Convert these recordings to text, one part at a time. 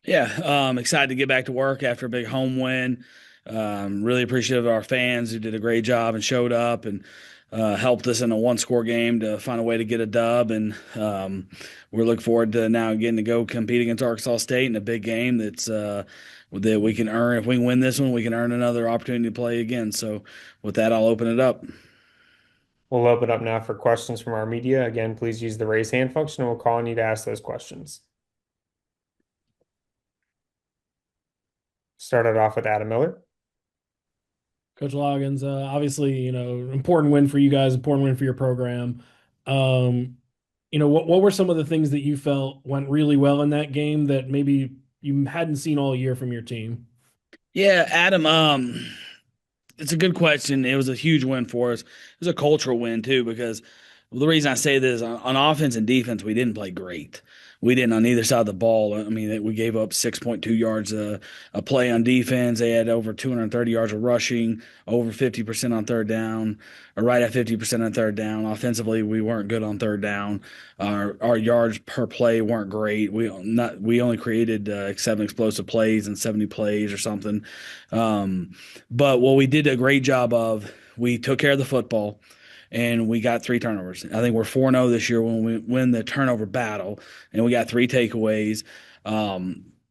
Yeah, excited to get back to work after a big home win. Really appreciative of our fans who did a great job and showed up and helped us in a one-score game to find a way to get a dub. And we're looking forward to now getting to go compete against Arkansas State in a big game that we can earn. If we win this one, we can earn another opportunity to play again. So with that, I'll open it up. We'll open up now for questions from our media. Again, please use the raise hand function and we'll call on you to ask those questions. Started off with Adam Miller. Coach Loggains, obviously, important win for you guys, important win for your program. Um, what were some of the things that you felt went really well in that game that maybe you hadn't seen all year from your team? Yeah, Adam. It's a good question. It was a huge win for us. It was a cultural win too, because the reason I say this on offense and defense, we didn't play great. We didn't on either side of the ball. I mean, we gave up 6.2 yards a play on defense. They had over 230 yards of rushing, over 50% on third down, or right at 50% on third down. Offensively, we weren't good on third down. Our yards per play weren't great. We only created 7 explosive plays and 70 plays or something. But what we did a great job of, we took care of the football and we got 3 turnovers. I think we're 4-0 this year when we win the turnover battle, and we got 3 takeaways.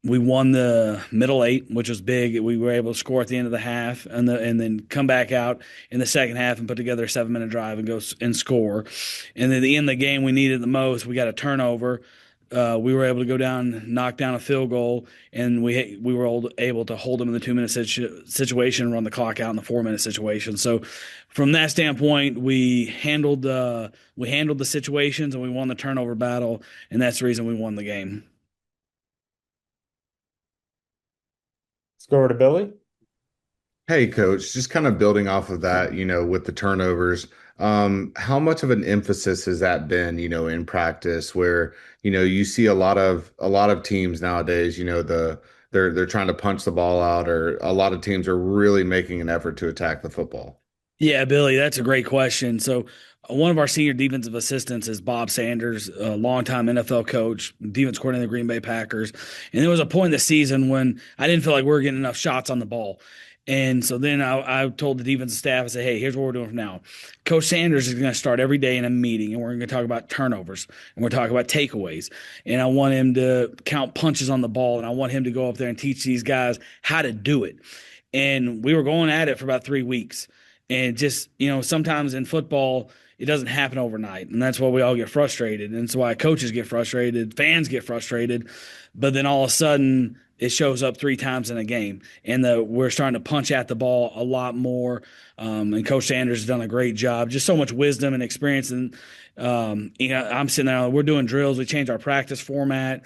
We won the middle eight, which was big. We were able to score at the end of the half and then come back out in the second half and put together a 7-minute drive and go and score. And then at the end of the game, we needed the most. We got a turnover. We were able to go down, knock down a field goal, and we were able to hold them in the 2-minute situation, run the clock out in the 4-minute situation. So, from that standpoint, we handled the situations and we won the turnover battle, and that's the reason we won the game. Let's go over to Billy. Hey, coach, just kind of building off of that, with the turnovers, how much of an emphasis has that been, in practice where, you see a lot of teams nowadays, they're trying to punch the ball out, or a lot of teams are really making an effort to attack the football. Yeah, Billy, that's a great question. So, one of our senior defensive assistants is Bob Sanders, a longtime NFL coach, defense coordinator of the Green Bay Packers. And there was a point in the season when I didn't feel like we were getting enough shots on the ball. And so then I told the defensive staff, I said, hey, here's what we're doing from now. Coach Sanders is going to start every day in a meeting, and we're going to talk about turnovers, and we're talking about takeaways. And I want him to count punches on the ball, and I want him to go up there and teach these guys how to do it. And we were going at it for about 3 weeks. And just, sometimes in football, it doesn't happen overnight. And that's why we all get frustrated. And that's why coaches get frustrated, fans get frustrated. But then all of a sudden, it shows up 3 times in a game. And we're starting to punch at the ball a lot more. And Coach Sanders has done a great job. Just so much wisdom and experience. And, I'm sitting there, we're doing drills. We changed our practice format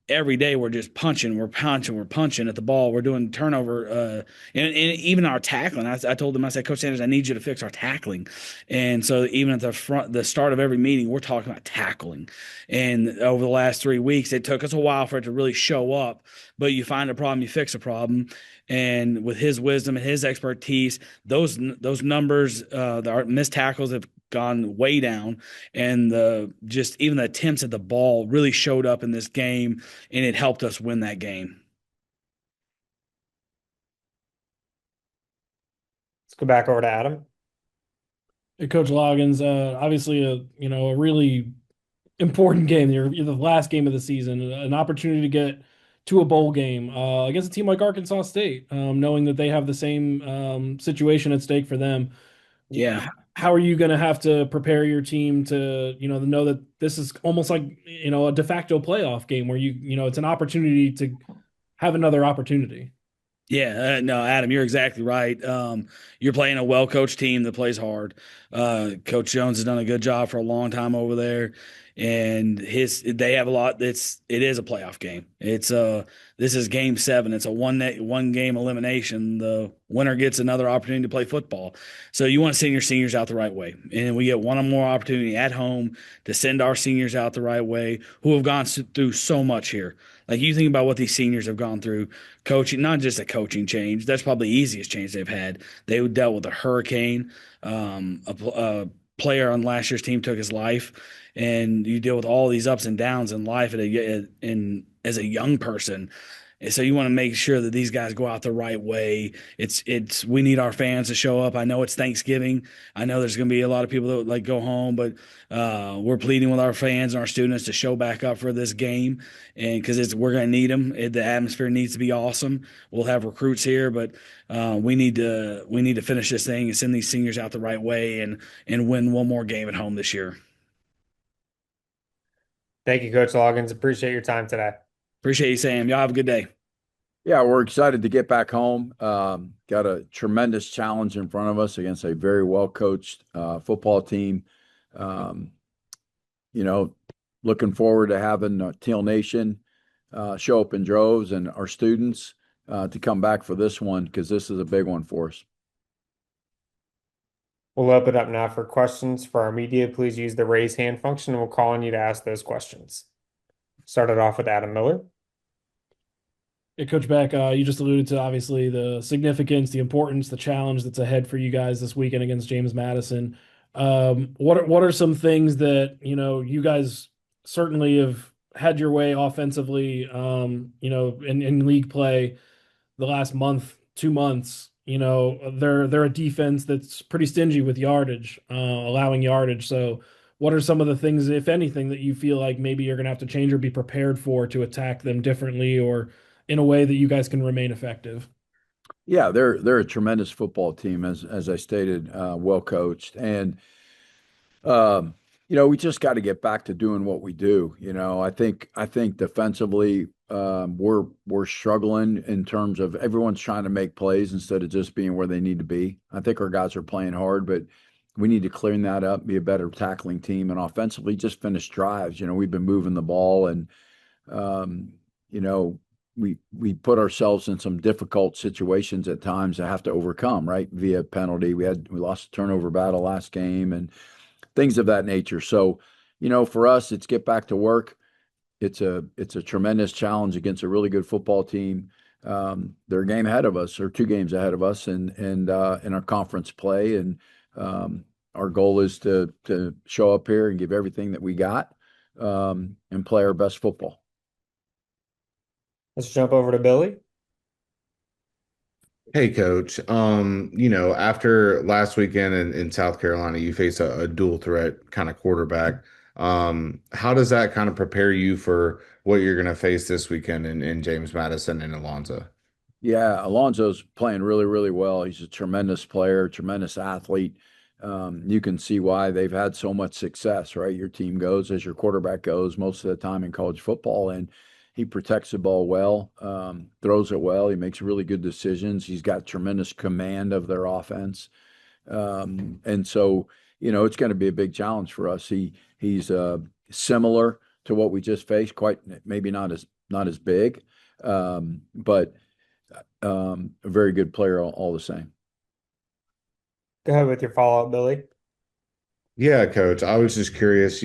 every day. We're just we're punching at the ball. We're doing turnover, and even our tackling. I told them, I said, Coach Sanders, I need you to fix our tackling. And so even at the start of every meeting, we're talking about tackling. And over the last 3 weeks, it took us a while for it to really show up. But you find a problem, you fix a problem. And with his wisdom and his expertise, those numbers, our missed tackles have gone way down, and just even the attempts at the ball really showed up in this game, and it helped us win that game. Let's go back over to Adam. Hey, Coach Loggins, obviously a really important game. You're the last game of the season, an opportunity to get to a bowl game against a team like Arkansas State, knowing that they have the same situation at stake for them. Yeah. How are you going to have to prepare your team to, know that this is almost like, a de facto playoff game where it's an opportunity to have another opportunity? Yeah, no, Adam, you're exactly right. You're playing a well-coached team that plays hard. Coach Jones has done a good job for a long time over there, and they have a lot. It is a playoff game. This is game 7. It's a one game elimination. The winner gets another opportunity to play football. So you want to send your seniors out the right way, and we get one more opportunity at home to send our seniors out the right way, who have gone through so much here. Like, you think about what these seniors have gone through, coaching, not just a coaching change. That's probably the easiest change they've had. They dealt with a hurricane, player on last year's team took his life, and you deal with all these ups and downs in life as a young person. And so you want to make sure that these guys go out the right way. We need our fans to show up. I know it's Thanksgiving. I know there's going to be a lot of people that would like go home, but we're pleading with our fans and our students to show back up for this game, and because we're going to need them. The atmosphere needs to be awesome. We'll have recruits here, but we need to finish this thing and send these seniors out the right way and win one more game at home this year. Thank you, Coach Loggains. Appreciate your time today. Appreciate you, Sam. Y'all have a good day. Yeah, we're excited to get back home. Got a tremendous challenge in front of us against a very well-coached football team. Looking forward to having Teal Nation show up in droves and our students to come back for this one, because this is a big one for us. We'll open up now for questions for our media. Please use the raise hand function, and we'll call on you to ask those questions. Started off with Adam Miller. Hey, Coach Beck, you just alluded to obviously the significance, the importance, the challenge that's ahead for you guys this weekend against James Madison. What are some things that you guys certainly have had your way offensively, in league play the last month, 2 months? They're a defense that's pretty stingy with yardage, allowing yardage. So what are some of the things, if anything, that you feel like maybe you're going to have to change or be prepared for to attack them differently or in a way that you guys can remain effective? Yeah, they're a tremendous football team, as I stated, well coached, and we just got to get back to doing what we do. I think defensively, we're struggling in terms of everyone's trying to make plays instead of just being where they need to be. I think our guys are playing hard, but we need to clean that up, be a better tackling team, and offensively just finish drives. We've been moving the ball, and we put ourselves in some difficult situations at times to have to overcome, right? Via penalty. We lost a turnover battle last game and things of that nature. So, for us, it's get back to work. It's a tremendous challenge against a really good football team. They're a game ahead of us, or 2 games ahead of us, and in our conference play. And our goal is to show up here and give everything that we got, and play our best football. Let's jump over to Billy. Hey, Coach. After last weekend in South Carolina, you face a dual threat kind of quarterback. How does that kind of prepare you for what you're going to face this weekend in James Madison and Alonzo? Yeah, Alonzo's playing really, really well. He's a tremendous player, tremendous athlete. You can see why they've had so much success, right? Your team goes as your quarterback goes most of the time in college football, and he protects the ball well, throws it well. He makes really good decisions. He's got tremendous command of their offense. And so, it's going to be a big challenge for us. He's similar to what we just faced, quite maybe not as big, but a very good player all the same. Go ahead with your follow-up, Billy. Yeah, Coach. I was just curious,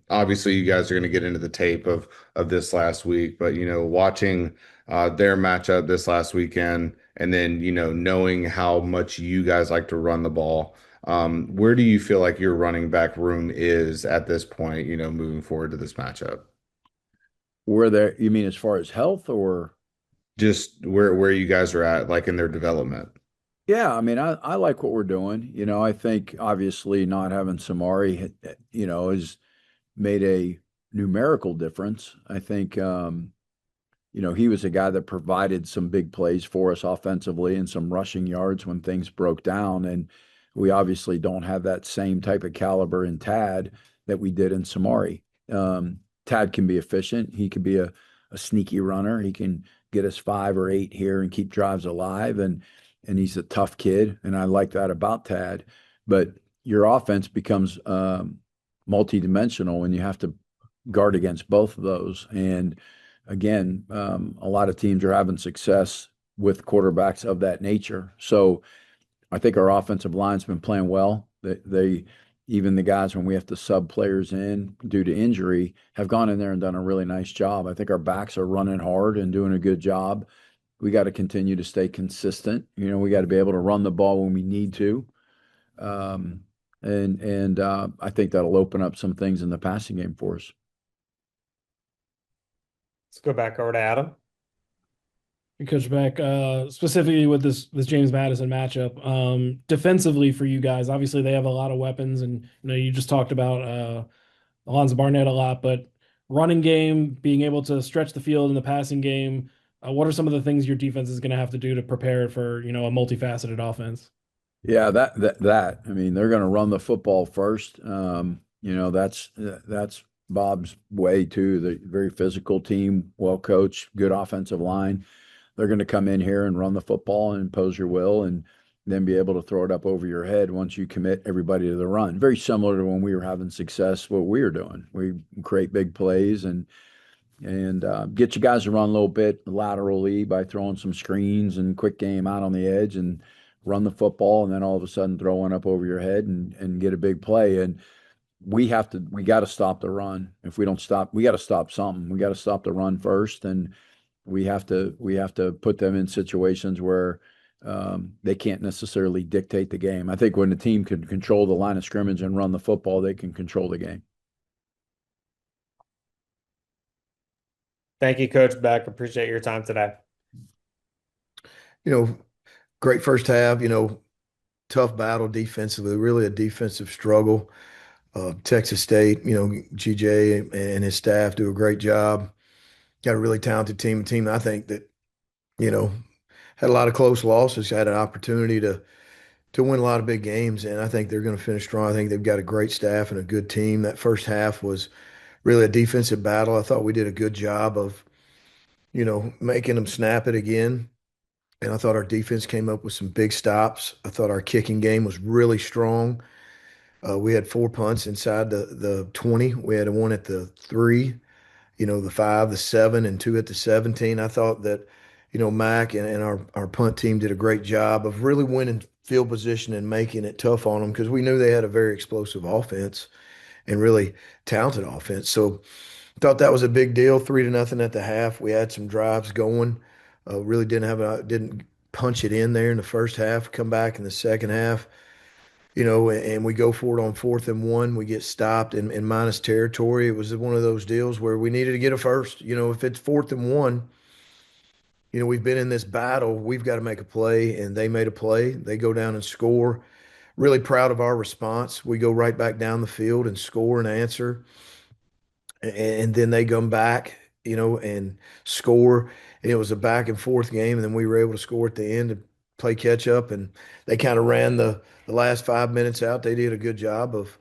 obviously you guys are going to get into the tape of this last week, but watching their matchup this last weekend, and then knowing how much you guys like to run the ball, where do you feel like your running back room is at this point, moving forward to this matchup? You mean as far as health, or just where you guys are at, like in their development? Yeah, I mean, I like what we're doing. I think obviously not having Samari, has made a numerical difference. I think, he was a guy that provided some big plays for us offensively and some rushing yards when things broke down. And we obviously don't have that same type of caliber in Tad that we did in Samari. Tad can be efficient. He can be a sneaky runner. He can get us 5 or 8 here and keep drives alive. And he's a tough kid, and I like that about Tad. But your offense becomes multidimensional, and you have to guard against both of those. And again, a lot of teams are having success with quarterbacks of that nature. So I think our offensive line's been playing well. They even the guys, when we have to sub players in due to injury, have gone in there and done a really nice job. I think our backs are running hard and doing a good job. We got to continue to stay consistent. We got to be able to run the ball when we need to. And I think that'll open up some things in the passing game for us. Let's go back over to Adam. Coach Beck, specifically with this James Madison matchup, defensively for you guys, obviously they have a lot of weapons, and you just talked about Alonzo Barnett a lot, but running game, being able to stretch the field in the passing game, what are some of the things your defense is going to have to do to prepare for a multifaceted offense? Yeah, that. I mean, they're going to run the football first. That's Bob's way too. The very physical team, well coached, good offensive line. They're going to come in here and run the football and impose your will, and then be able to throw it up over your head once you commit everybody to the run. Very similar to when we were having success, what we were doing. We create big plays and get you guys to run a little bit laterally by throwing some screens and quick game out on the edge and run the football, and then all of a sudden throw one up over your head and get a big play. And we got to stop the run. If we don't stop, we got to stop something. We got to stop the run first, and we have to put them in situations where they can't necessarily dictate the game. I think when the team can control the line of scrimmage and run the football, they can control the game. Thank you, Coach Beck. Appreciate your time today. Great first half, tough battle defensively, really a defensive struggle. Texas State, GJ and his staff do a great job. Got a really talented team, a team I think that, had a lot of close losses, had an opportunity to win a lot of big games, and I think they're going to finish strong. I think they've got a great staff and a good team. That first half was really a defensive battle. I thought we did a good job of, making them snap it again. And I thought our defense came up with some big stops. I thought our kicking game was really strong. We had 4 punts inside the 20. We had one at the 3, the 5, the 7, and 2 at the 17. I thought that, Mac and our punt team did a great job of really winning field position and making it tough on them, because we knew they had a very explosive offense and really talented offense. So I thought that was a big deal. 3-0 at the half. We had some drives going. Really didn't punch it in there in the first half. Come back in the second half, and we go for it on 4th and 1. We get stopped in minus territory. It was one of those deals where we needed to get a first. If it's 4th and 1, we've been in this battle. We've got to make a play, and they made a play. They go down and score. Really proud of our response. We go right back down the field and score and answer. And then they come back, and score. And it was a back and forth game, and then we were able to score at the end to play catch up. And they kind of ran the last 5 minutes out. They did a good job of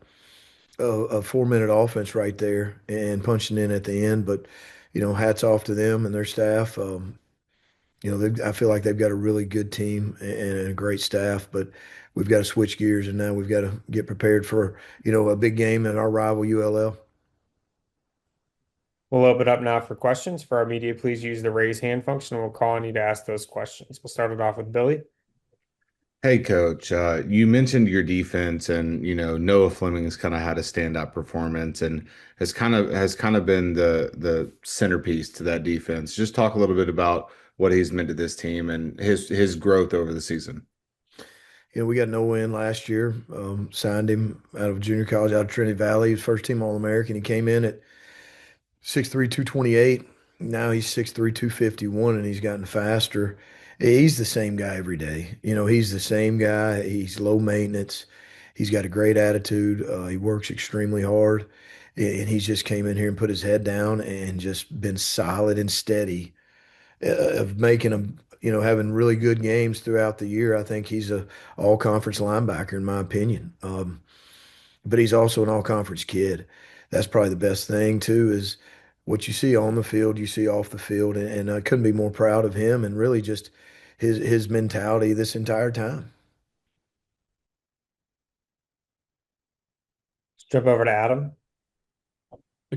a 4-minute offense right there and punching in at the end. But hats off to them and their staff. I feel like they've got a really good team and a great staff. But we've got to switch gears, and now we've got to get prepared for a big game in our rival ULL. We'll open up now for questions. For our media, please use the raise hand function, and we'll call on you to ask those questions. We'll start it off with Billy. Hey, Coach, you mentioned your defense, and Noah Fleming has kind of had a standout performance and has kind of been the centerpiece to that defense. Just talk a little bit about what he's meant to this team and his growth over the season. We got Noah in last year, signed him out of junior college out of Trinity Valley. He was first team All-American. He came in at 6'3", 228. Now he's 6'3", 251, and he's gotten faster. He's the same guy every day. He's the same guy. He's low maintenance. He's got a great attitude. He works extremely hard, and he's just came in here and put his head down and just been solid and steady, of making them, having really good games throughout the year. I think he's a all-conference linebacker, in my opinion. But he's also an all-conference kid. That's probably the best thing too, is what you see on the field, you see off the field, and I couldn't be more proud of him and really just his mentality this entire time. Let's jump over to Adam.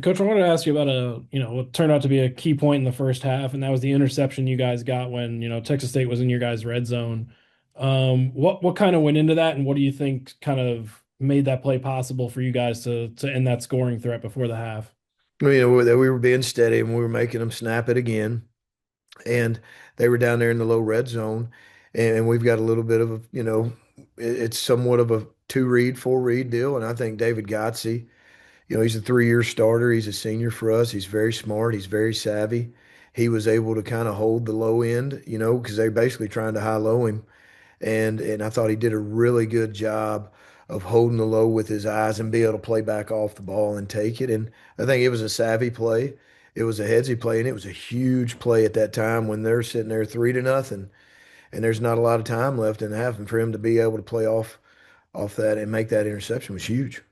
Coach, I wanted to ask you about what turned out to be a key point in the first half, and that was the interception you guys got when, Texas State was in your guys' red zone. What kind of went into that, and what do you think kind of made that play possible for you guys to end that scoring threat before the half? We were being steady and we were making them snap it again, and they were down there in the low red zone, and we've got a little bit of it's somewhat of a two read, four read deal. And I think David Gotze, he's a 3-year starter. He's a senior for us. He's very smart. He's very savvy. He was able to kind of hold the low end, because they're basically trying to high low him. And I thought he did a really good job of holding the low with his eyes and be able to play back off the ball and take it. And I think it was a savvy play. It was a headsy play, and it was a huge play at that time when they're sitting there 3-0, and there's not a lot of time left in the half. And for him to be able to play off that and make that interception was huge.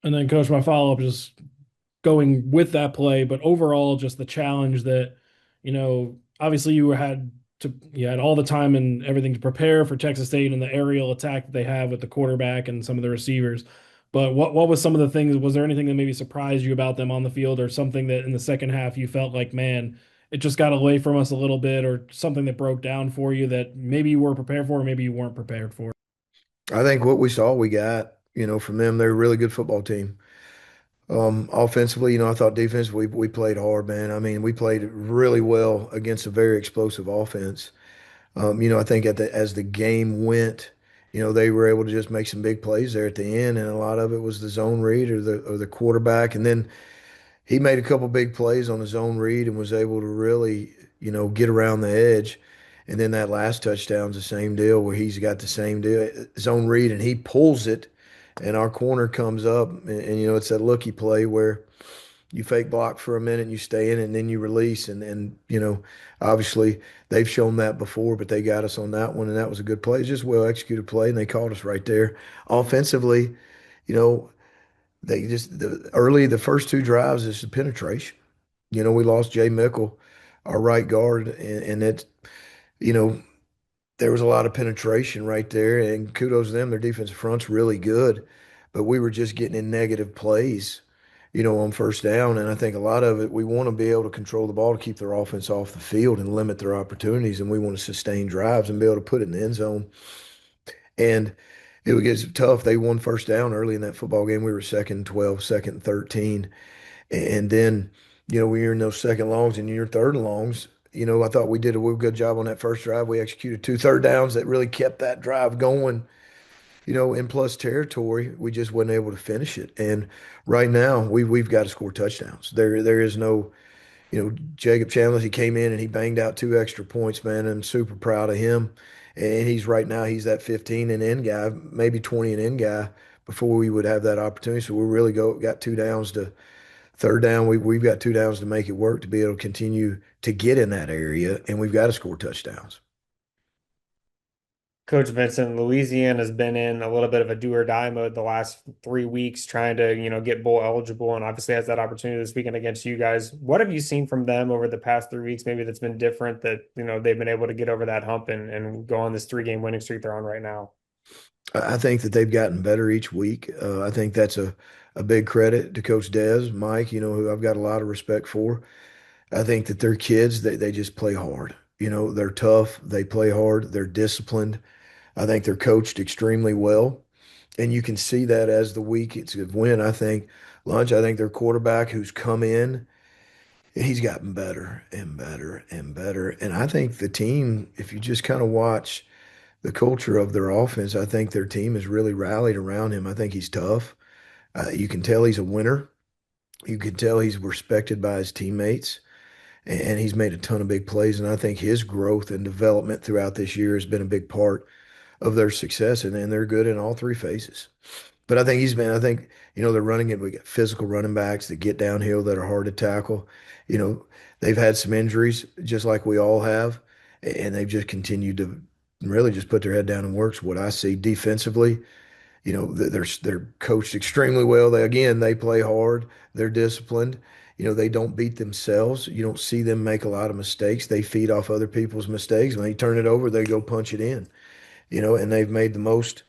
And then, Coach, my follow up is going with that play, but overall, just the challenge that, obviously you had all the time and everything to prepare for Texas State and the aerial attack that they have with the quarterback and some of the receivers. But what was some of the things? Was there anything that maybe surprised you about them on the field, or something that in the second half you felt like, man, it just got away from us a little bit, or something that broke down for you that maybe you were prepared for, or maybe you weren't prepared for? I think what we saw, we got, from them. They're a really good football team. Offensively, I thought defense, we played hard, man. I mean, we played really well against a very explosive offense. I think as the game went, they were able to just make some big plays there at the end, and a lot of it was the zone read or the quarterback. And then he made a couple big plays on his zone read and was able to really, get around the edge. And then that last touchdown's the same deal where he's got the same deal, zone read, and he pulls it, and our corner comes up, and it's that looky play where you fake block for a minute and you stay in it and then you release. And obviously they've shown that before, but they got us on that one, and that was a good play. It's just well executed play, and they caught us right there. Offensively, you know, they just the first two drives is the penetration. We lost Jay Mickle, our right guard, and it, you know, there was a lot of penetration right there, and kudos to them. Their defensive front's really good, but we were just getting in negative plays, on first down. And I think a lot of it, we want to be able to control the ball to keep their offense off the field and limit their opportunities, and we want to sustain drives and be able to put it in the end zone. And it would get tough. They won first down early in that football game. We were second and 12, second and 13. And then, we were in those second longs and your third and longs. I thought we did a real good job on that first drive. We executed 2 third downs that really kept that drive going, in plus territory. We just wasn't able to finish it. And right now we've got to score touchdowns. There is no, Jacob Chandler, he came in and he banged out 2 extra points, man. I'm super proud of him. And he's that 15 and in guy, maybe 20 and in guy before we would have that opportunity. So we really got 2 downs to third down. We've got 2 downs to make it work to be able to continue to get in that area, and we've got to score touchdowns. Coach Vincent, Louisiana has been in a little bit of a do or die mode the last 3 weeks, trying to, get bowl eligible, and obviously has that opportunity this weekend against you guys. What have you seen from them over the past 3 weeks, maybe that's been different, that, they've been able to get over that hump and go on this 3-game winning streak they're on right now? I think that they've gotten better each week. I think that's a big credit to Coach Mike, who I've got a lot of respect for. I think that their kids, they just play hard. They're tough. They play hard. They're disciplined. I think they're coached extremely well. And you can see that as the weeks went. I think their quarterback who's come in, he's gotten better and better and better. And I think the team, if you just kind of watch the culture of their offense, I think their team has really rallied around him. I think he's tough. You can tell he's a winner. You can tell he's respected by his teammates, and he's made a ton of big plays. And I think his growth and development throughout this year has been a big part of their success, and they're good in all 3 phases. But I think they're running it. We got physical running backs that get downhill that are hard to tackle. They've had some injuries just like we all have, and they've just continued to really just put their head down and work. So what I see defensively, they're coached extremely well. They play hard. They're disciplined. They don't beat themselves. You don't see them make a lot of mistakes. They feed off other people's mistakes. When they turn it over, they go punch it in. And they've made the most.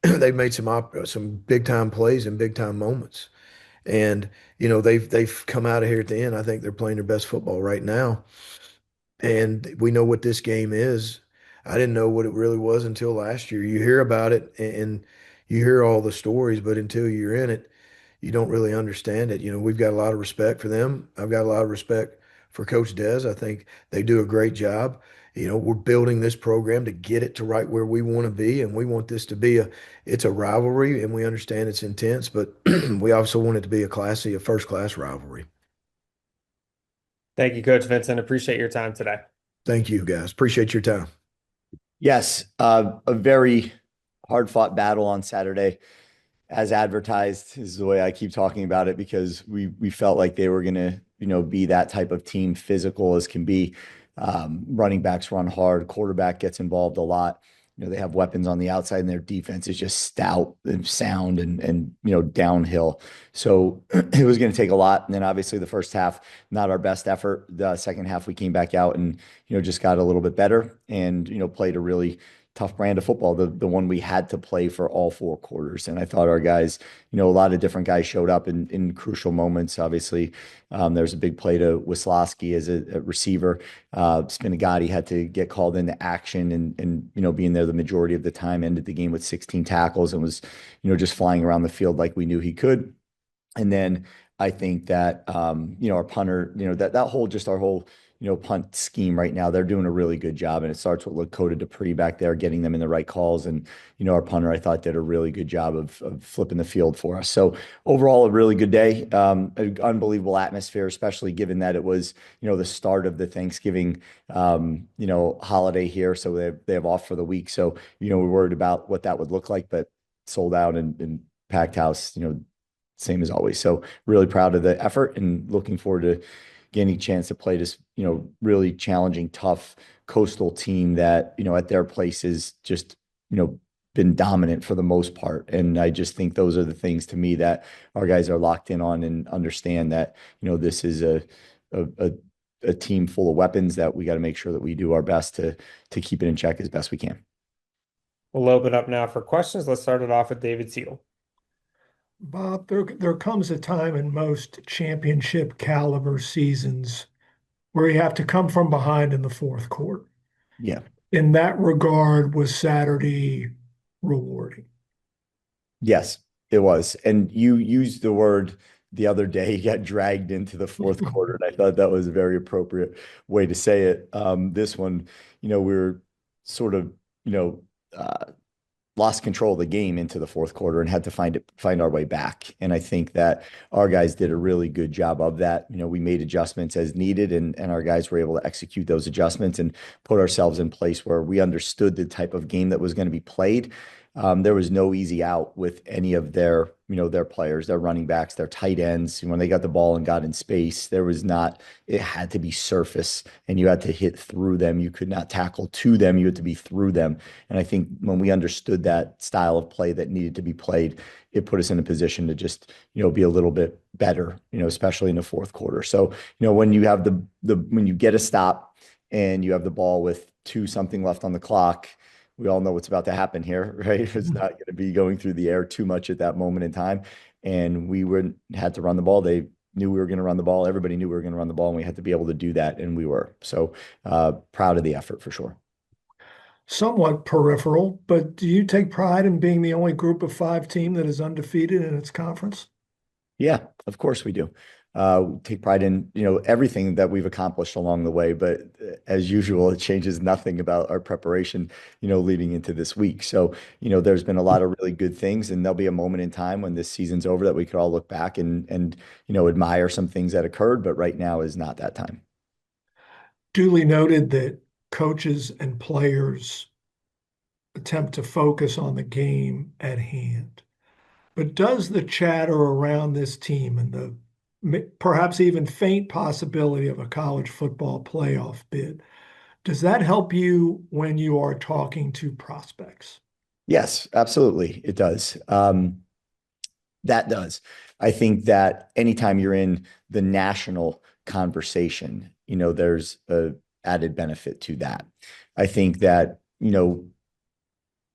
They've made some big time plays in big time moments. And they've come out of here at the end. I think they're playing their best football right now. And we know what this game is. I didn't know what it really was until last year. You hear about it and you hear all the stories, but until you're in it, you don't really understand it. We've got a lot of respect for them. I've got a lot of respect for Coach Des. I think they do a great job. We're building this program to get it to right where we want to be, and we want this to be it's a rivalry, and we understand it's intense, but we also want it to be a first-class rivalry. Thank you, Coach Vincent. Appreciate your time today. Thank you, guys. Appreciate your time. Yes, a very hard-fought battle on Saturday, as advertised is the way I keep talking about it, because we felt like they were going to, be that type of team, physical as can be. Running backs run hard, quarterback gets involved a lot. They have weapons on the outside, and their defense is just stout and sound and downhill. So it was going to take a lot. And then obviously the first half, not our best effort. The second half, we came back out and just got a little bit better and played a really tough brand of football, the one we had to play for all 4 quarters. And I thought our guys, a lot of different guys showed up in crucial moments. Obviously, there's a big play to Wisłowski as a receiver. Spinagati had to get called into action and being there the majority of the time, ended the game with 16 tackles and was, just flying around the field like we knew he could. And then I think that, our punter, our whole punt scheme right now, they're doing a really good job. And it starts with Lakota Dupree back there, getting them in the right calls. And, our punter, I thought, did a really good job of flipping the field for us. So overall, a really good day, an unbelievable atmosphere, especially given that it was, the start of the Thanksgiving, holiday here. So they have off for the week. So, we're worried about what that would look like, but sold out and packed house, same as always. So really proud of the effort and looking forward to getting a chance to play this, really challenging, tough coastal team that, at their place is just, been dominant for the most part. And I just think those are the things to me that our guys are locked in on and understand that, this is a team full of weapons that we got to make sure that we do our best to keep it in check as best we can. We'll open up now for questions. Let's start it off with David Seal. Bob, there comes a time in most championship caliber seasons where you have to come from behind in the fourth quarter. Yeah. In that regard, was Saturday rewarding? Yes, it was. And you used the word the other day, you got dragged into the fourth quarter. And I thought that was a very appropriate way to say it. This one, we were sort of, lost control of the game into the fourth quarter and had to find our way back. And I think that our guys did a really good job of that. We made adjustments as needed and our guys were able to execute those adjustments and put ourselves in place where we understood the type of game that was going to be played. There was no easy out with any of their players, their running backs, their tight ends. When they got the ball and got in space, it had to be surface and you had to hit through them. You could not tackle to them. You had to be through them. And I think when we understood that style of play that needed to be played, it put us in a position to just, be a little bit better, especially in the fourth quarter. So, when you have when you get a stop and you have the ball with 2-something left on the clock, we all know what's about to happen here, right? It's not going to be going through the air too much at that moment in time. And we had to run the ball. They knew we were going to run the ball. Everybody knew we were going to run the ball and we had to be able to do that. And we were. So proud of the effort for sure. Somewhat peripheral, but do you take pride in being the only group of 5 team that is undefeated in its conference? Yeah, of course we do. Take pride in, everything that we've accomplished along the way, but as usual, it changes nothing about our preparation, leading into this week. So, there's been a lot of really good things and there'll be a moment in time when this season's over that we could all look back and admire some things that occurred, but right now is not that time. Duly noted that coaches and players attempt to focus on the game at hand. But does the chatter around this team and the perhaps even faint possibility of a college football playoff bid, does that help you when you are talking to prospects? Yes, absolutely. It does. That does. I think that anytime you're in the national conversation, there's a added benefit to that. I think that,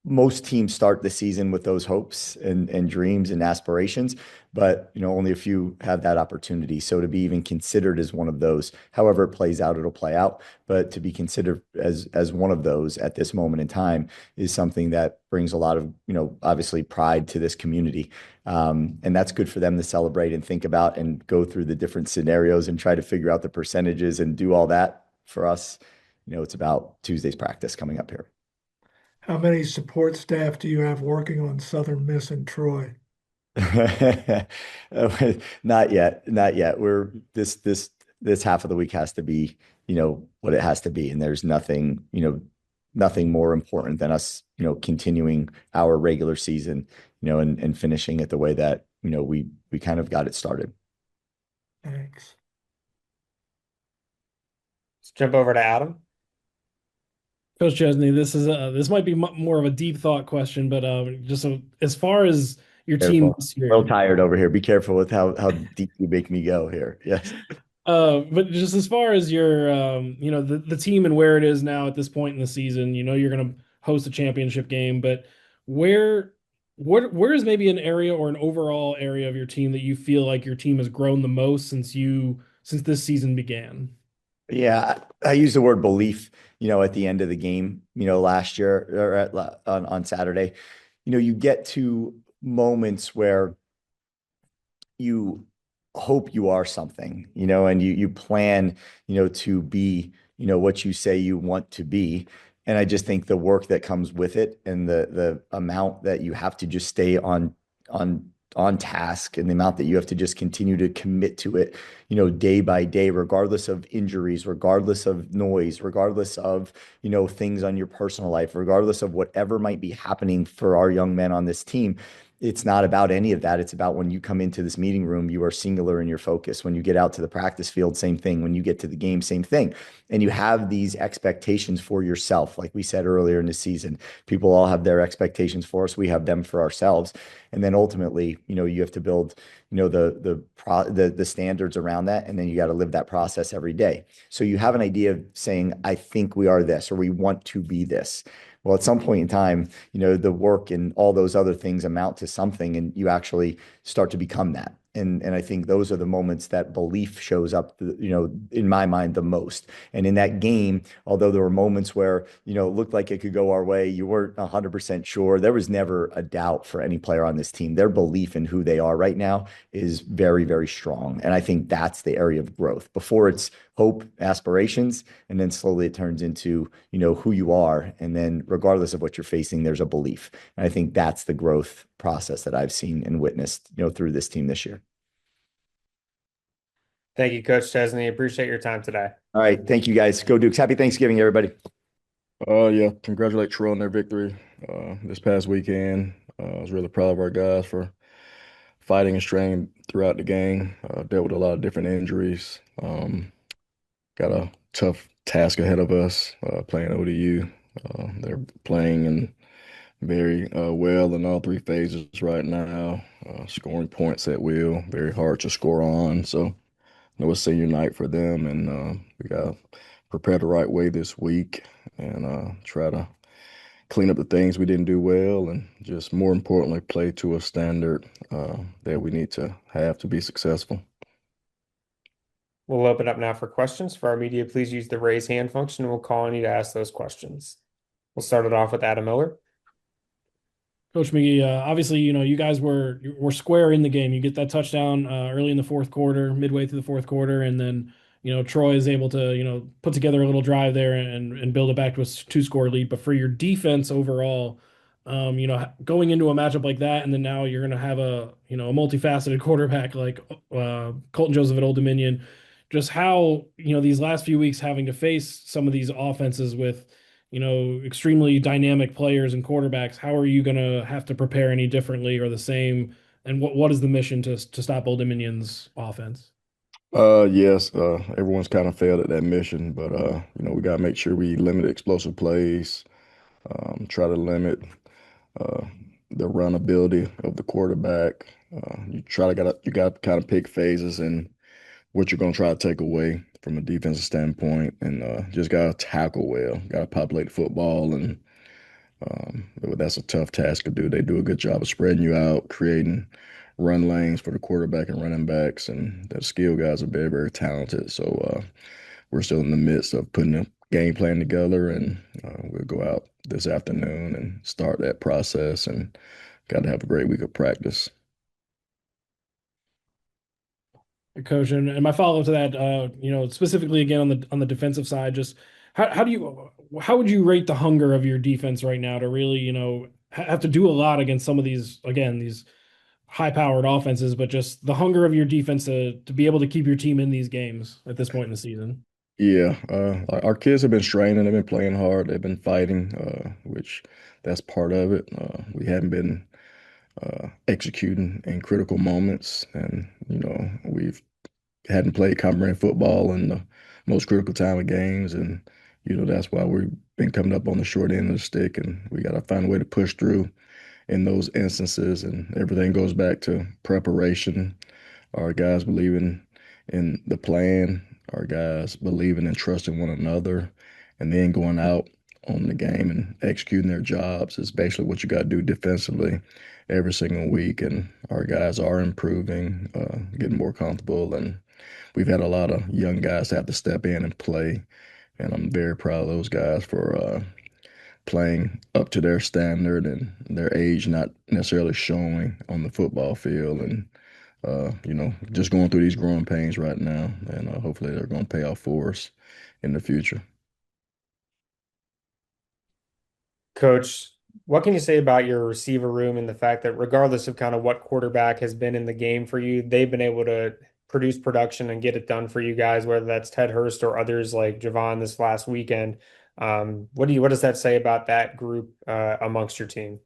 most teams start the season with those hopes and dreams and aspirations, but only a few have that opportunity. So to be even considered as one of those, however it plays out, it'll play out. But to be considered as one of those at this moment in time is something that brings a lot of obviously pride to this community, and that's good for them to celebrate and think about and go through the different scenarios and try to figure out the percentages and do all that. For us, it's about Tuesday's practice coming up here. How many support staff do you have working on Southern Miss and Troy? Not yet. Not yet. We're this half of the week has to be, what it has to be. And there's nothing, nothing more important than us, continuing our regular season, and finishing it the way that, we kind of got it started. Thanks. Let's jump over to Adam. Coach Chesney, this might be more of a deep thought question, but as far as your team this year, a little tired over here. Be careful with how deep you make me go here. Yes. But just as far as your the team and where it is now at this point in the season, you're going to host a championship game, but where is maybe an area or an overall area of your team that you feel like your team has grown the most since this season began? Yeah, I use the word belief, at the end of the game, last year or on Saturday. You get to moments where you hope you are something, and you plan, to be, what you say you want to be. And I just think the work that comes with it and the amount that you have to just stay on task and the amount that you have to just continue to commit to it, day by day, regardless of injuries, regardless of noise, regardless of, things on your personal life, regardless of whatever might be happening for our young men on this team. It's not about any of that. It's about when you come into this meeting room, you are singular in your focus. When you get out to the practice field, same thing. When you get to the game, same thing. And you have these expectations for yourself. Like we said earlier in the season, people all have their expectations for us. We have them for ourselves. And then ultimately, you have to build, the standards around that. And then you got to live that process every day. So you have an idea of saying, I think we are this, or we want to be this. Well, at some point in time, the work and all those other things amount to something, and you actually start to become that. And I think those are the moments that belief shows up, in my mind the most. And in that game, although there were moments where, it looked like it could go our way, you weren't 100% sure. There was never a doubt for any player on this team. Their belief in who they are right now is very, very strong. And I think that's the area of growth. Before it's hope, aspirations, and then slowly it turns into, who you are. And then regardless of what you're facing, there's a belief. And I think that's the growth process that I've seen and witnessed, through this team this year. Thank you, Coach Chesney. Appreciate your time today. All right. Thank you, guys. Go Dukes. Happy Thanksgiving, everybody. Yeah. Congratulate Troy on their victory this past weekend. I was really proud of our guys for fighting and straining throughout the game. Dealt with a lot of different injuries. Got a tough task ahead of us playing ODU. They're playing and very well in all three phases right now, scoring points at will, very hard to score on. So it was senior night for them, and we got to prepare the right way this week and try to clean up the things we didn't do well and just more importantly, play to a standard that we need to have to be successful. We'll open up now for questions. For our media, please use the raise hand function and we'll call on you to ask those questions. We'll start it off with Adam Miller. Coach McGee, obviously, you guys were square in the game. You get that touchdown early in the fourth quarter, midway through the fourth quarter, and then, Troy is able to, put together a little drive there and build it back to a 2-score lead. But for your defense overall, going into a matchup like that, and then now you're going to have a multifaceted quarterback like Colton Joseph at Old Dominion. Just how, these last few weeks having to face some of these offenses with, extremely dynamic players and quarterbacks, how are you going to have to prepare any differently or the same? And what is the mission to stop Old Dominion's offense? Yes, everyone's kind of failed at that mission, but we got to make sure we limit explosive plays, try to limit the run ability of the quarterback. You got to kind of pick phases and what you're going to try to take away from a defensive standpoint, and just got to tackle well, got to populate the football and But that's a tough task to do. They do a good job of spreading you out, creating run lanes for the quarterback and running backs, and the skill guys are very, very talented. So we're still in the midst of putting a game plan together, and we'll go out this afternoon and start that process, and got to have a great week of practice. Coach, and my follow-up to that, specifically again on the defensive side, just how would you rate the hunger of your defense right now to really, have to do a lot against some of these, again, these high-powered offenses, but just the hunger of your defense to be able to keep your team in these games at this point in the season? Yeah, our kids have been straining. They've been playing hard. They've been fighting, which that's part of it. We haven't been executing in critical moments, and we've hadn't played comprehensive football in the most critical time of games, and that's why we've been coming up on the short end of the stick, and we got to find a way to push through in those instances. And everything goes back to preparation. Our guys believing in the plan, our guys believing and trusting one another, and then going out on the game and executing their jobs is basically what you got to do defensively every single week. And our guys are improving, getting more comfortable, and we've had a lot of young guys have to step in and play. And I'm very proud of those guys for playing up to their standard and their age not necessarily showing on the football field. And just going through these growing pains right now, and hopefully they're going to pay off for us in the future. Coach, what can you say about your receiver room and the fact that regardless of kind of what quarterback has been in the game for you, they've been able to produce production and get it done for you guys, whether that's Ted Hurst or others like Javon this last weekend. What does that say about that group amongst your team?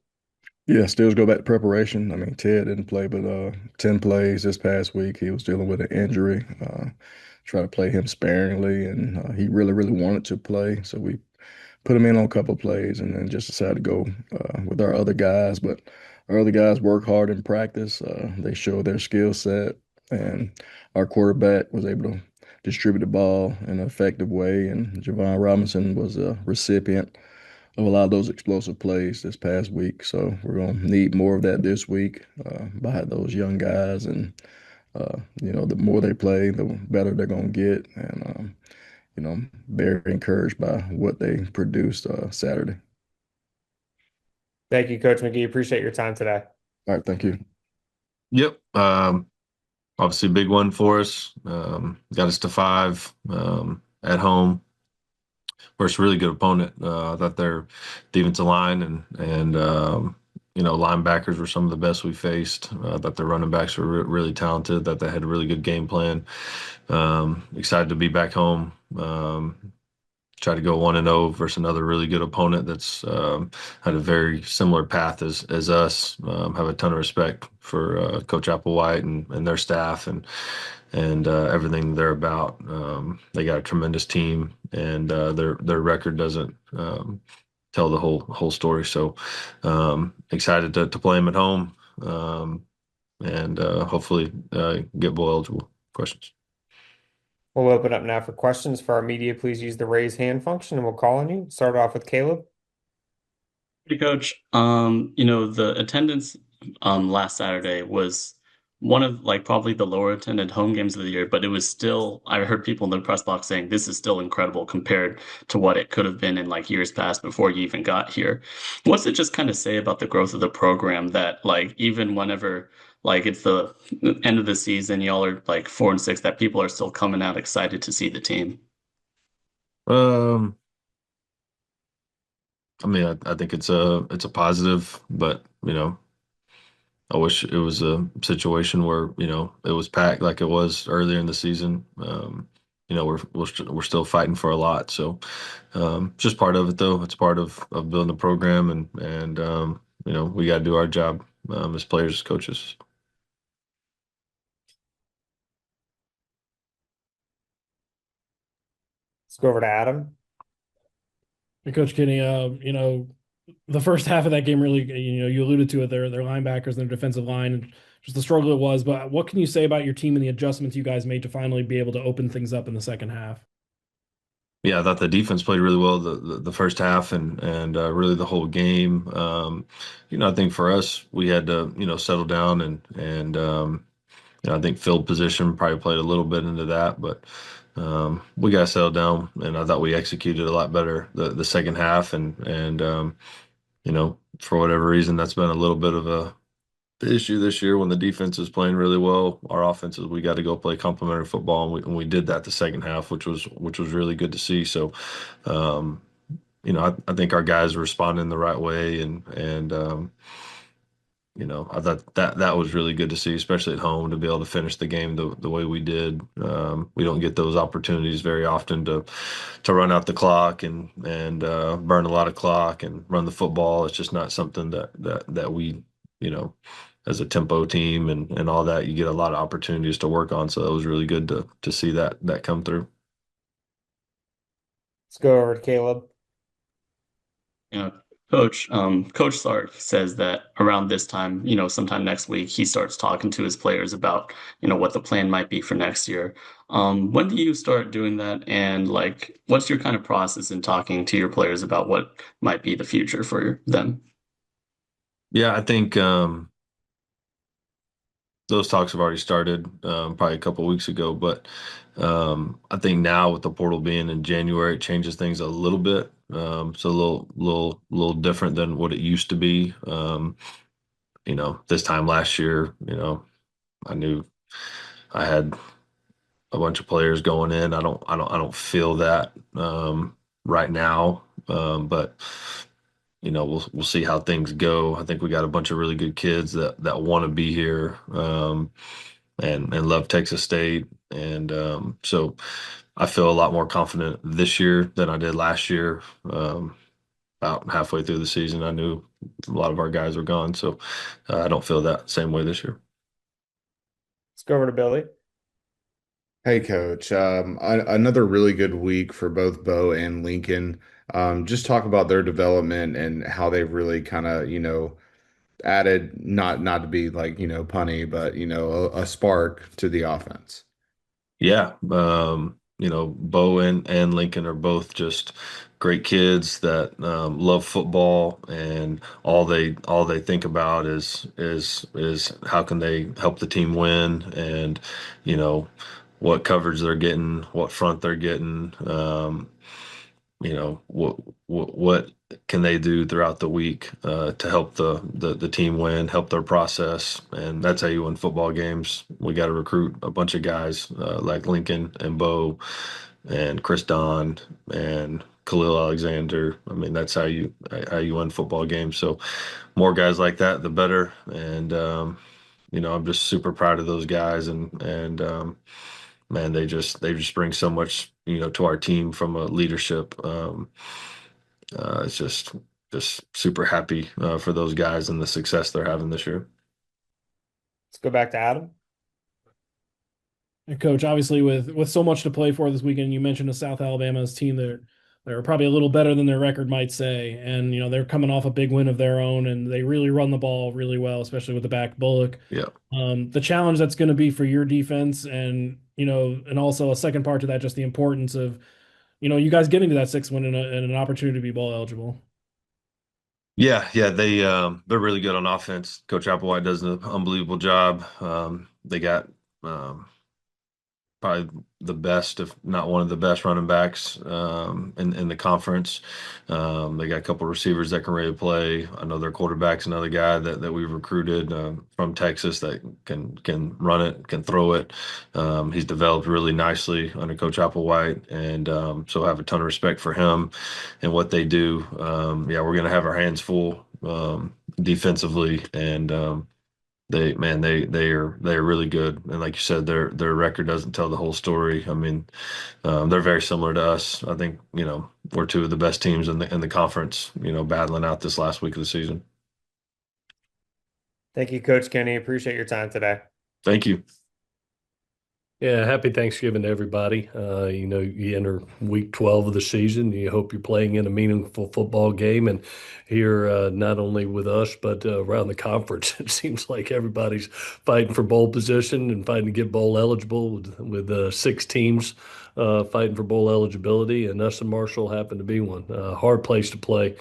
Yeah, still go back to preparation. I mean, Ted didn't play but 10 plays this past week. He was dealing with an injury. Try to play him sparingly, and he really, really wanted to play. So we put him in on a couple of plays and then just decided to go with our other guys. But our other guys work hard in practice. They show their skill set, and our quarterback was able to distribute the ball in an effective way. And Javon Robinson was a recipient of a lot of those explosive plays this past week. So we're going to need more of that this week by those young guys. And, the more they play, the better they're going to get. And, very encouraged by what they produced Saturday. Thank you, Coach McGee. Appreciate your time today. All right, thank you. Yep. Obviously a big one for us. Got us to 5 at home versus a really good opponent. I thought their defensive line and linebackers were some of the best we faced. That their running backs were really talented. That they had a really good game plan. Excited to be back home. Try to go 1-0 versus another really good opponent that's had a very similar path as us. Have a ton of respect for Coach Applewhite and their staff and everything they're about. They got a tremendous team, and their record doesn't tell the whole story. So excited to play them at home, and hopefully get bowl eligible. Questions? We'll open up now for questions. For our media, please use the raise hand function and we'll call on you. Start off with Caleb. Hey, Coach. The attendance last Saturday was one of probably the lower attended home games of the year, but it was still, I heard people in the press box saying this is still incredible compared to what it could have been in years past before you even got here. What's it just kind of say about the growth of the program that even whenever it's the end of the season, y'all are 4-6, that people are still coming out excited to see the team? I mean, I think it's a positive, but I wish it was a situation where it was packed like it was earlier in the season. We're still fighting for a lot, so just part of it though. It's part of building the program, and we got to do our job as players, coaches. Let's go over to Adam. Hey, Coach Kinne, the first half of that game really, you alluded to it, their linebackers and their defensive line, and just the struggle it was. But what can you say about your team and the adjustments you guys made to finally be able to open things up in the second half? Yeah, I thought the defense played really well the first half and really the whole game. I think for us we had to settle down and I think field position probably played a little bit into that, but we got settled down, and I thought we executed a lot better the second half, and for whatever reason that's been a little bit of the issue this year when the defense is playing really well. Our offense is we got to go play complementary football, and we did that the second half, which was really good to see. So, um, I think our guys responded in the right way, and I thought that was really good to see, especially at home, to be able to finish the game the way we did. We don't get those opportunities very often to run out the clock and burn a lot of clock and run the football. It's just not something that we, as a tempo team and all that, you get a lot of opportunities to work on. So it was really good to see that come through. Let's go over to Caleb. Coach Sark says that around this time, sometime next week, he starts talking to his players about, what the plan might be for next year. When do you start doing that? And like, what's your kind of process in talking to your players about what might be the future for them? Yeah, I think those talks have already started probably a couple weeks ago, but I think now with the portal being in January, it changes things a little bit. So a little different than what it used to be. This time last year, I knew I had a bunch of players going in. I don't feel that right now, but we'll see how things go. I think we got a bunch of really good kids that want to be here and love Texas State, and so I feel a lot more confident this year than I did last year. About halfway through the season, I knew a lot of our guys were gone, so I don't feel that same way this year. Let's go over to Billy. Hey, Coach. Another really good week for both Bo and Lincoln. Just talk about their development and how they've really kind of, added, not to be like, punny, but, a spark to the offense. Yeah, Bo and Lincoln are both just great kids that love football, and all they think about is how can they help the team win, and you know what coverage they're getting, what front they're getting, what can they do throughout the week to help the team win, help their process, and that's how you win football games. We got to recruit a bunch of guys like Lincoln and Bo and Chris Don and Khalil Alexander. I mean, that's how you win football games. So more guys like that, the better. And I'm just super proud of those guys, and man, they just bring so much to our team from a leadership. It's just super happy for those guys and the success they're having this year. Let's go back to Adam. And Coach, obviously with so much to play for this weekend, you mentioned a South Alabama's team that they're probably a little better than their record might say, and they're coming off a big win of their own, and they really run the ball really well, especially with the back Bullock. Yeah. The challenge that's going to be for your defense, and and also a second part to that, just the importance of you guys getting to that 6th win and an opportunity to be bowl eligible. Yeah, they're really good on offense. Coach Applewhite does an unbelievable job. They got probably the best, if not one of the best running backs in the conference. They got a couple of receivers that can really play. I know their quarterback's another guy that we've recruited from Texas that can run it, can throw it. He's developed really nicely under Coach Applewhite, and so I have a ton of respect for him and what they do. We're going to have our hands full defensively, and they're really good, and like you said, their record doesn't tell the whole story. I mean, they're very similar to us. I think we're two of the best teams in the conference. Battling out this last week of the season. Thank you, Coach Kinne. Appreciate your time today. Thank you. Yeah, happy Thanksgiving to everybody. You enter week 12 of the season. You hope you're playing in a meaningful football game. And here, not only with us, but around the conference, it seems like everybody's fighting for bowl position and fighting to get bowl eligible with 6 teams fighting for bowl eligibility. And us and Marshall happen to be one. Hard place to play.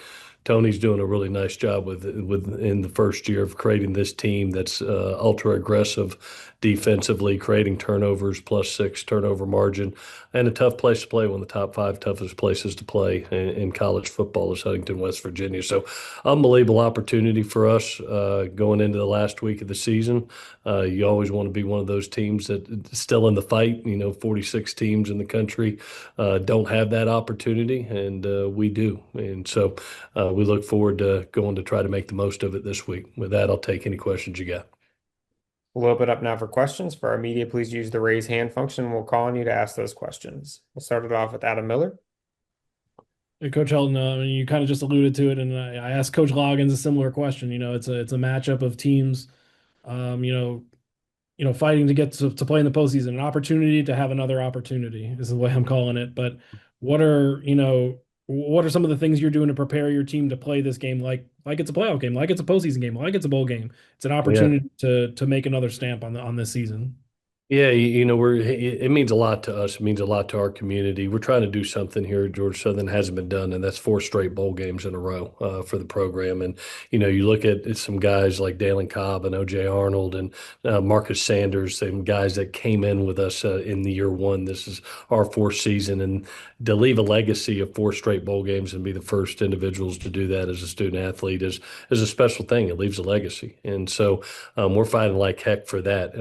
Tony's doing a really nice job with in the first year of creating this team that's ultra aggressive defensively, creating turnovers, +6 turnover margin, and a tough place to play. One of the top 5 toughest places to play in college football is Huntington, West Virginia. So, unbelievable opportunity for us going into the last week of the season. You always want to be one of those teams that still in the fight. 46 teams in the country don't have that opportunity, and we do. And so we look forward to going to try to make the most of it this week. With that, I'll take any questions you got. We'll open up now for questions. For our media, please use the raise hand function. We'll call on you to ask those questions. We'll start it off with Adam Miller. Hey, Coach Helton, you kind of just alluded to it, and I asked Coach Loggains a similar question. It's a matchup of teams, fighting to get to play in the postseason, an opportunity to have another opportunity is the way I'm calling it. But what are some of the things you're doing to prepare your team to play this game like it's a playoff game, like it's a postseason game, like it's a bowl game? It's an opportunity to make another stamp on this season. Yeah, it means a lot to us. It means a lot to our community. We're trying to do something here at Georgia Southern hasn't been done, and that's 4 straight bowl games in a row for the program. And you look at some guys like Dalen Cobb and O.J. Arnold and Marcus Sanders, some guys that came in with us in the year 1. This is our 4th season, and to leave a legacy of 4 straight bowl games and be the first individuals to do that as a student athlete is a special thing. It leaves a legacy, and so we're fighting like heck for that.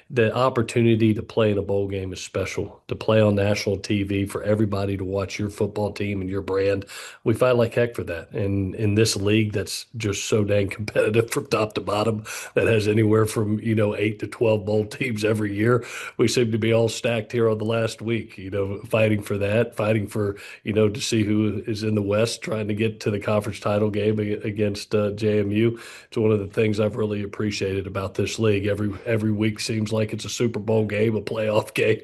The opportunity to play in a bowl game is special. To play on national TV for everybody to watch your football team and your brand, we fight like heck for that. And in this league that's just so dang competitive from top to bottom, that has anywhere from 8 to 12 bowl teams every year, we seem to be all stacked here on the last week. Fighting for that, fighting for to see who is in the West, trying to get to the conference title game against JMU. It's one of the things I've really appreciated about this league. Every week seems like it's a Super Bowl game, a playoff game,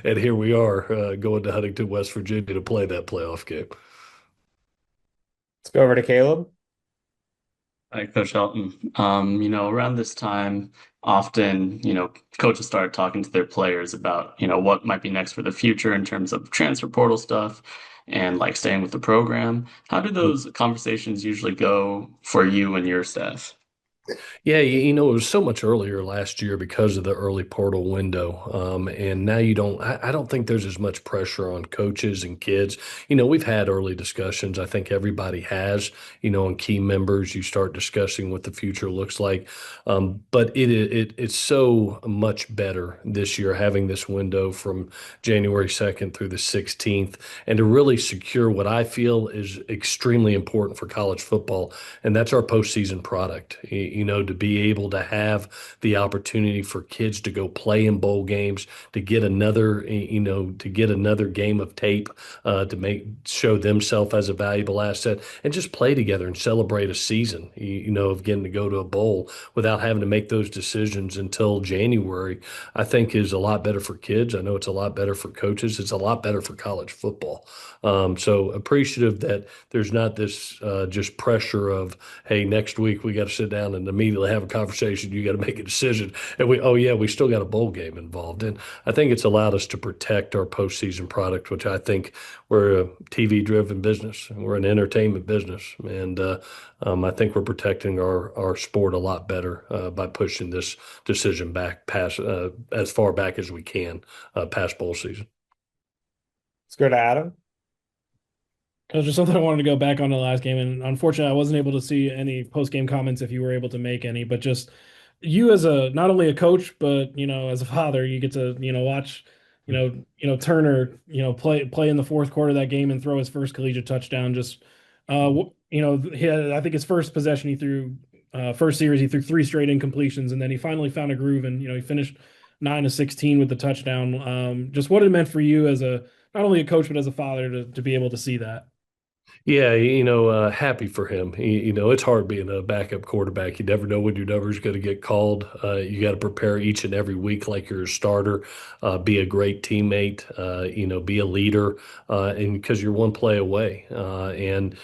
and here we are going to Huntington, West Virginia to play that playoff game. Let's go over to Caleb. Hi, Coach Helton. Around this time, often, coaches start talking to their players about, what might be next for the future in terms of transfer portal stuff and like staying with the program. How do those conversations usually go for you and your staff? Yeah, it was so much earlier last year because of the early portal window. And now I don't think there's as much pressure on coaches and kids. We've had early discussions. I think everybody has, on key members. You start discussing what the future looks like. But it's so much better this year having this window from January 2nd through the 16th and to really secure what I feel is extremely important for college football. And that's our postseason product. To be able to have the opportunity for kids to go play in bowl games, to get another game of tape, to show themselves as a valuable asset, and just play together and celebrate a season, of getting to go to a bowl without having to make those decisions until January, I think is a lot better for kids. I know it's a lot better for coaches. It's a lot better for college football. So appreciative that there's not this just pressure of, hey, next week we got to sit down and immediately have a conversation. You got to make a decision. And we still got a bowl game involved. And I think it's allowed us to protect our postseason product, which I think we're a TV driven business. We're an entertainment business. And I think we're protecting our sport a lot better by pushing this decision back past as far back as we can past bowl season. Let's go to Adam. There's just something I wanted to go back on the last game, and unfortunately, I wasn't able to see any post-game comments if you were able to make any. But just you as not only a coach, but as a father, you get to watch Turner play in the fourth quarter of that game and throw his first collegiate touchdown. Just he had, I think his first possession he threw first series he threw 3 straight incompletions, and then he finally found a groove and he finished 9 of 16 with the touchdown. Just what it meant for you as not only a coach but as a father to be able to see that. Yeah, happy for him. It's hard being a backup quarterback. You never know when your number's going to get called. You got to prepare each and every week like you're a starter. Be a great teammate. Be a leader, and because you're one play away. And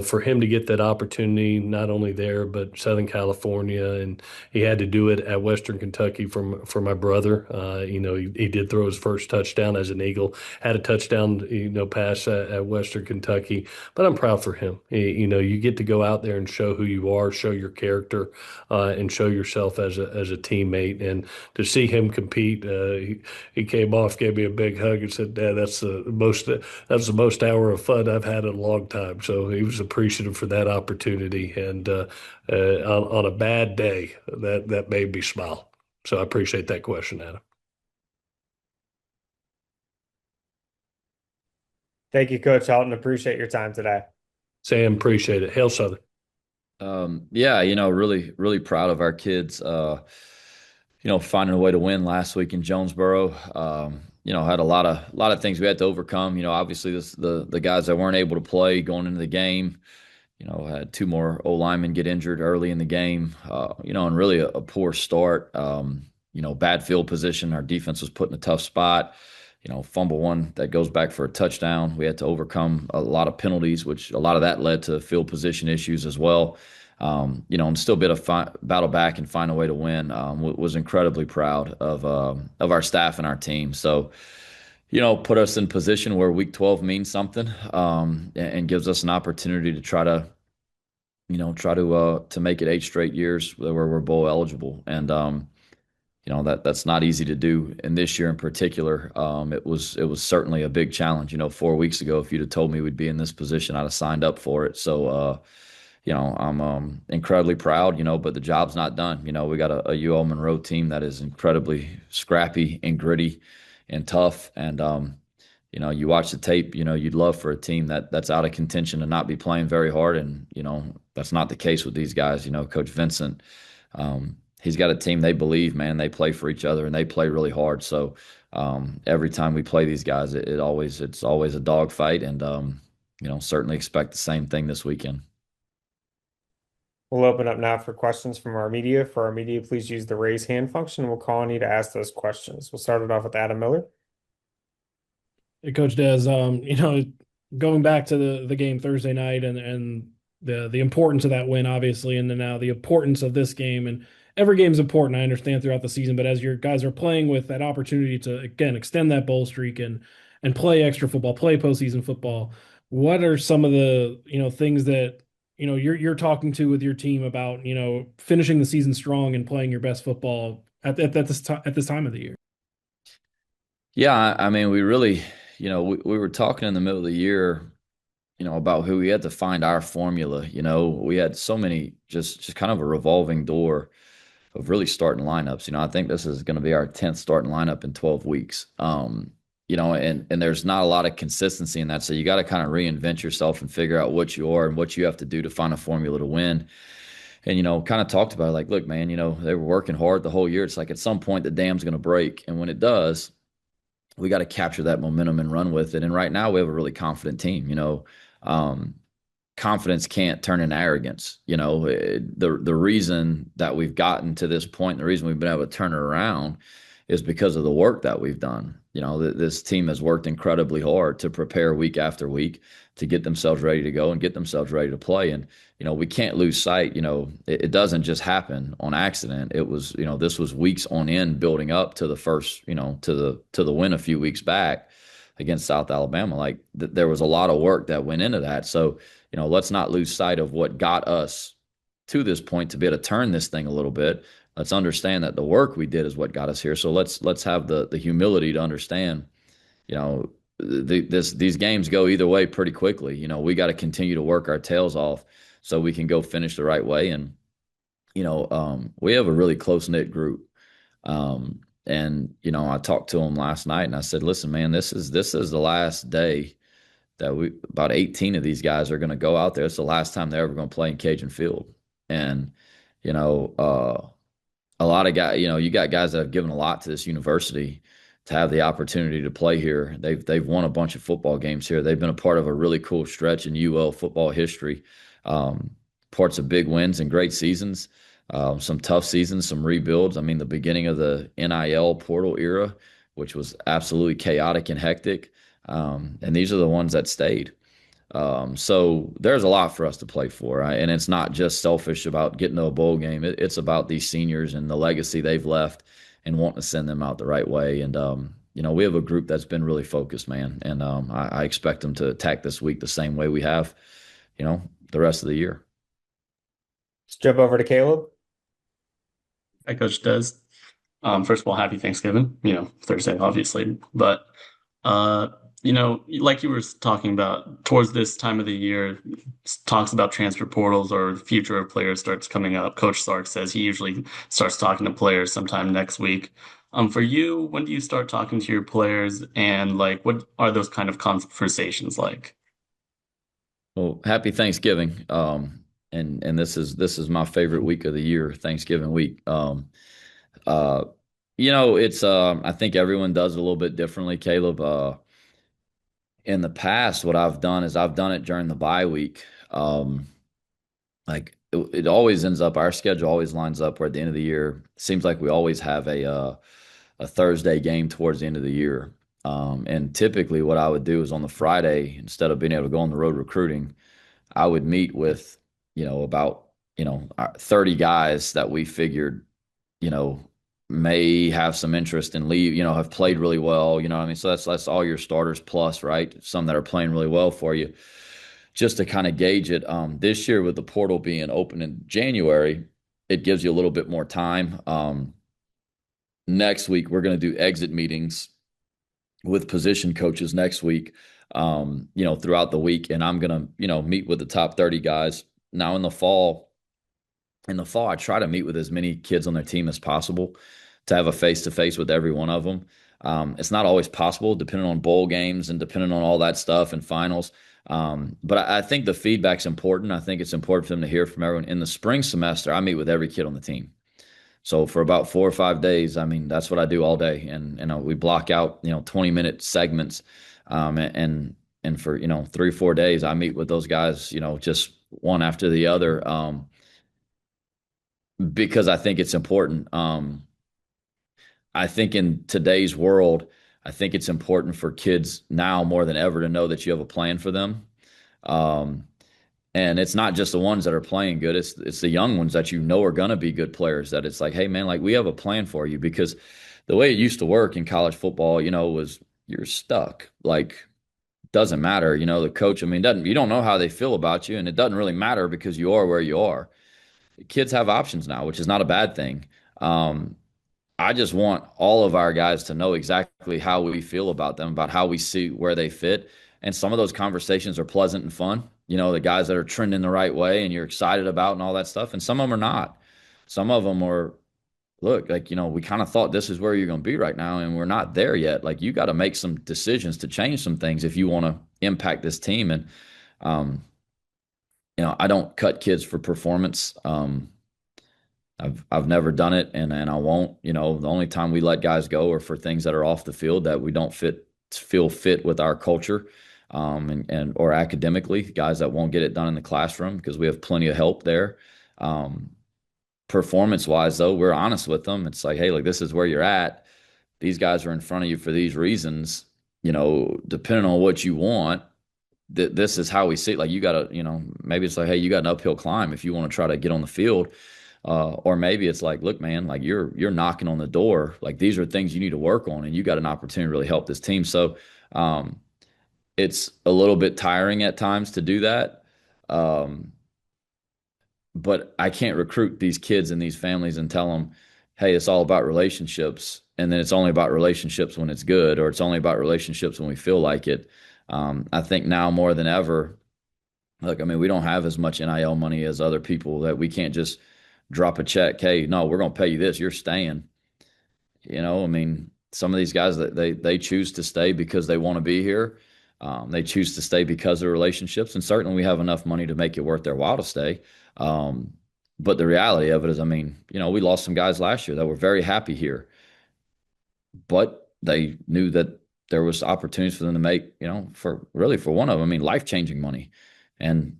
for him to get that opportunity, not only there but Southern California, and he had to do it at Western Kentucky for my brother. He did throw his first touchdown as an Eagle. Had a touchdown, pass at Western Kentucky. But I'm proud for him. You get to go out there and show who you are, show your character, and show yourself as a teammate. And to see him compete, he came off, gave me a big hug, and said, "Dad, that's the most hour of fun I've had in a long time." So he was appreciative for that opportunity. And on a bad day, that made me smile. So I appreciate that question, Adam. Thank you, Coach Helton. Appreciate your time today. Sam, appreciate it. Hail Southern. Yeah, really, really proud of our kids. Finding a way to win last week in Jonesboro. Had a lot of things we had to overcome. Obviously the guys that weren't able to play going into the game. Had two more O-linemen get injured early in the game. And really a poor start. Bad field position. Our defense was put in a tough spot. Fumble one that goes back for a touchdown. We had to overcome a lot of penalties, which a lot of that led to field position issues as well. And still battle back and find a way to win. Was incredibly proud of our staff and our team. So, put us in position where week 12 means something, and gives us an opportunity to try to make it 8 straight years where we're bowl eligible. And, that's not easy to do. And this year in particular, it was certainly a big challenge. 4 weeks ago, if you'd have told me we'd be in this position, I'd have signed up for it. So, I'm incredibly proud, but the job's not done. We got a UL Monroe team that is incredibly scrappy and gritty and tough. And, you watch the tape, you'd love for a team that's out of contention to not be playing very hard. And, that's not the case with these guys. Coach Vincent, he's got a team they believe, man. They play for each other and they play really hard. So every time we play these guys, it's always a dogfight, and certainly expect the same thing this weekend. We'll open up now for questions from our media. For our media, please use the raise hand function. We'll call on you to ask those questions. We'll start it off with Adam Miller. Hey, Coach Des, going back to the game Thursday night and the importance of that win, obviously, and then now the importance of this game. And every game is important, I understand, throughout the season, but as your guys are playing with that opportunity to, again, extend that bowl streak and play extra football, play postseason football, what are some of the, things that, you're talking to with your team about, finishing the season strong and playing your best football at this time of the year? Yeah, I mean, we really, we were talking in the middle of the year, about who we had to find our formula. We had so many, just kind of a revolving door of really starting lineups. I think this is going to be our 10th starting lineup in 12 weeks. And there's not a lot of consistency in that. So you got to kind of reinvent yourself and figure out what you are and what you have to do to find a formula to win. And, kind of talked about it, like, look, man, they were working hard the whole year. It's like at some point the dam's going to break. And when it does, we got to capture that momentum and run with it. And right now we have a really confident team. Confidence can't turn into arrogance. The reason that we've gotten to this point, the reason we've been able to turn it around is because of the work that we've done. This team has worked incredibly hard to prepare week after week to get themselves ready to go and get themselves ready to play. And, we can't lose sight. It doesn't just happen on accident. It was, this was weeks on end building up to the first, to the win a few weeks back against South Alabama. Like there was a lot of work that went into that. So, let's not lose sight of what got us to this point to be able to turn this thing a little bit. Let's understand that the work we did is what got us here. So let's have the humility to understand, these games go either way pretty quickly. We got to continue to work our tails off so we can go finish the right way. And, we have a really close-knit group. And, I talked to them last night and I said, listen, man, this is the last day that about 18 of these guys are going to go out there. It's the last time they're ever going to play in Cajun Field. And, a lot of guys, you got guys that have given a lot to this university to have the opportunity to play here. They've won a bunch of football games here. They've been a part of a really cool stretch in UL football history. Parts of big wins and great seasons, some tough seasons, some rebuilds. I mean, the beginning of the NIL portal era, which was absolutely chaotic and hectic. And these are the ones that stayed. So there's a lot for us to play for, right? And it's not just selfish about getting to a bowl game. It's about these seniors and the legacy they've left and wanting to send them out the right way. And, we have a group that's been really focused, man. And I expect them to attack this week the same way we have, the rest of the year. Let's jump over to Caleb. Hi, Coach Des. First of all, happy Thanksgiving, Thursday, obviously. But, like you were talking about, towards this time of the year, talks about transfer portals or future of players starts coming up. Coach Sark says he usually starts talking to players sometime next week. For you, when do you start talking to your players, and what are those kind of conversations like? Well, happy Thanksgiving. And this is my favorite week of the year, Thanksgiving week. It's I think everyone does a little bit differently, Caleb. In the past, what I've done is I've done it during the bye week. It always ends up, our schedule always lines up where at the end of the year, it seems like we always have a Thursday game towards the end of the year. And typically what I would do is on the Friday, instead of being able to go on the road recruiting, I would meet with, about, 30 guys that we figured, may have some interest in leave, have played really well, what I mean? So that's all your starters plus, right? Some that are playing really well for you, just to kind of gauge it. This year with the portal being open in January, it gives you a little bit more time. Next week, we're going to do exit meetings with position coaches next week, throughout the week. And I'm going to, meet with the top 30 guys. Now in the fall, I try to meet with as many kids on their team as possible to have a face-to-face with every one of them. It's not always possible depending on bowl games and depending on all that stuff and finals. But I think the feedback's important. I think it's important for them to hear from everyone. In the spring semester, I meet with every kid on the team. So for about 4 or 5 days, I mean, that's what I do all day. And we block out, 20-minute segments. And for, 3 or 4 days, I meet with those guys, just one after the other. Because I think it's important. I think in today's world, I think it's important for kids now more than ever to know that you have a plan for them. And it's not just the ones that are playing good. It's the young ones that are going to be good players, that it's like, hey, man, we have a plan for you. Because the way it used to work in college football, was you're stuck. Doesn't matter. The coach, you don't know how they feel about you, and it doesn't really matter because you are where you are. Kids have options now, which is not a bad thing. I just want all of our guys to know exactly how we feel about them, about how we see where they fit. And some of those conversations are pleasant and fun. The guys that are trending the right way and you're excited about and all that stuff. And some of them are not. Some of them are, look, we kind of thought this is where you're going to be right now, and we're not there yet. You got to make some decisions to change some things if you want to impact this team. And, I don't cut kids for performance. I've never done it, and I won't. The only time we let guys go are for things that are off the field that we don't feel fit with our culture, or academically, guys that won't get it done in the classroom, because we have plenty of help there. Performance-wise, though, we're honest with them. It's like, hey, this is where you're at. These guys are in front of you for these reasons. Depending on what you want, this is how we see it. You got to, maybe it's like, hey, you got an uphill climb if you want to try to get on the field. Or maybe it's like, look, man, you're knocking on the door. These are things you need to work on, and you got an opportunity to really help this team. So it's a little bit tiring at times to do that. But I can't recruit these kids and these families and tell them, hey, it's all about relationships. And then it's only about relationships when it's good, or it's only about relationships when we feel like it. I think now more than ever, we don't have as much NIL money as other people, that we can't just drop a check. Hey, no, we're going to pay you this. You're staying. Some of these guys, that they choose to stay because they want to be here. They choose to stay because of relationships. And certainly we have enough money to make it worth their while to stay. But the reality of it is, we lost some guys last year that were very happy here. But they knew that there was opportunities for them to make, for one of them, I mean, life-changing money. And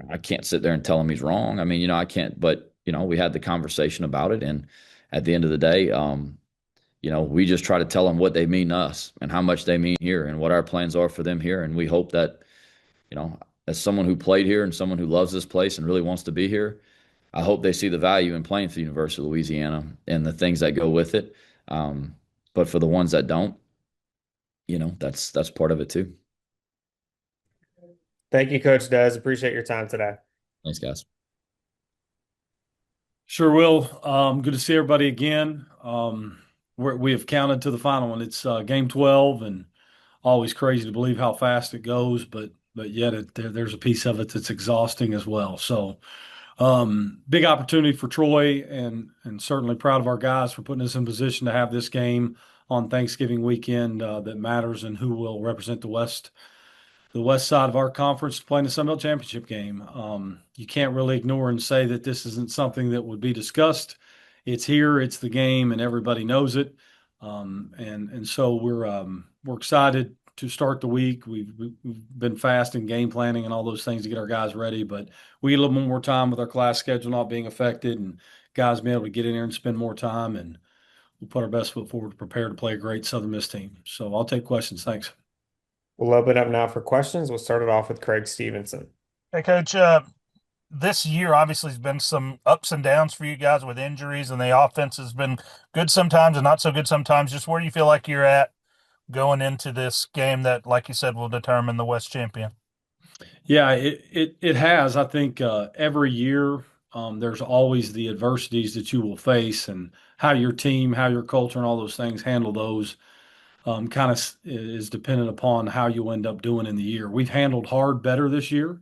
I can't sit there and tell him he's wrong. I mean, I can't, but, we had the conversation about it. And at the end of the day, we just try to tell them what they mean to us and how much they mean here and what our plans are for them here. And we hope that, as someone who played here and someone who loves this place and really wants to be here, I hope they see the value in playing for the University of Louisiana and the things that go with it. But for the ones that don't, that's part of it too. Thank you, Coach Des. Appreciate your time today. Thanks, guys. Sure will. Good to see everybody again. We have counted to the final one. It's game 12, and always crazy to believe how fast it goes, but yet there's a piece of it that's exhausting as well. So big opportunity for Troy, and certainly proud of our guys for putting us in position to have this game on Thanksgiving weekend that matters, and who will represent the west side of our conference playing the Sun Belt Championship game. You can't really ignore and say that this isn't something that would be discussed. It's here, it's the game, and everybody knows it. And so we're excited to start the week. We've been fast in game planning and all those things to get our guys ready, but we get a little more time with our class schedule not being affected, and guys being able to get in there and spend more time, and we'll put our best foot forward to prepare to play a great Southern Miss team. So I'll take questions. Thanks. We'll open up now for questions. We'll start it off with Craig Stevenson. Hey, Coach, this year obviously has been some ups and downs for you guys with injuries, and the offense has been good sometimes and not so good sometimes. Just where do you feel like you're at going into this game that, like you said, will determine the West champion? Yeah, it has. I think every year there's always the adversities that you will face, and how your team, how your culture, and all those things handle those kind of is dependent upon how you end up doing in the year. We've handled hard better this year.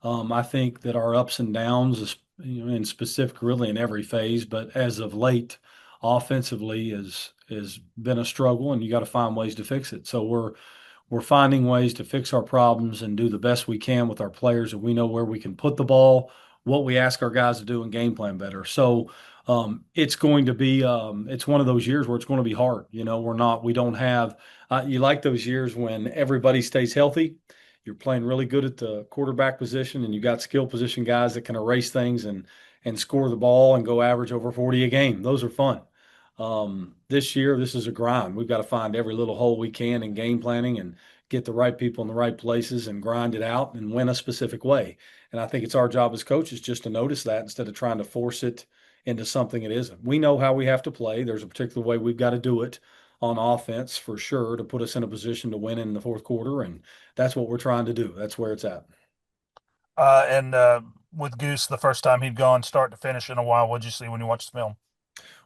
I think that our ups and downs, in specific, really in every phase, but as of late, offensively has been a struggle, and you got to find ways to fix it. So we're finding ways to fix our problems and do the best we can with our players, and we know where we can put the ball, what we ask our guys to do, and game plan better. So it's going to be it's one of those years where it's going to be hard. We don't have you like those years when everybody stays healthy. You're playing really good at the quarterback position, and you got skill position guys that can erase things and score the ball and go average over 40 a game. Those are fun. This year, this is a grind. We've got to find every little hole we can in game planning and get the right people in the right places and grind it out and win a specific way. And I think it's our job as coaches just to notice that instead of trying to force it into something it isn't. We know how we have to play. There's a particular way we've got to do it on offense for sure to put us in a position to win in the fourth quarter, and that's what we're trying to do. That's where it's at. And with Goose, the first time he'd gone start to finish in a while, what'd you see when you watched the film?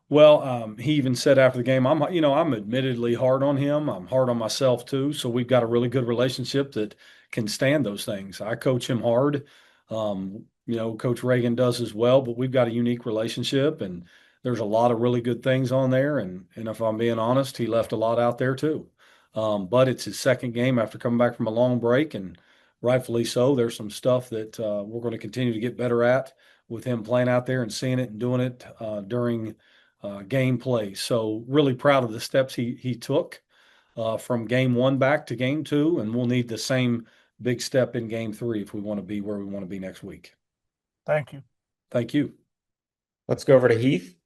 Well, he even said after the game, I'm admittedly hard on him. I'm hard on myself too. So we've got a really good relationship that can stand those things. I coach him hard. Coach Reagan does as well, but we've got a unique relationship, and there's a lot of really good things on there. And if I'm being honest, he left a lot out there too. But it's his second game after coming back from a long break, and rightfully so. There's some stuff that we're going to continue to get better at with him playing out there and seeing it and doing it during game play. So really proud of the steps he took from game 1 back to game 2, and we'll need the same big step in game 3 if we want to be where we want to be next week. Thank you. Thank you. Let's go over to Heath.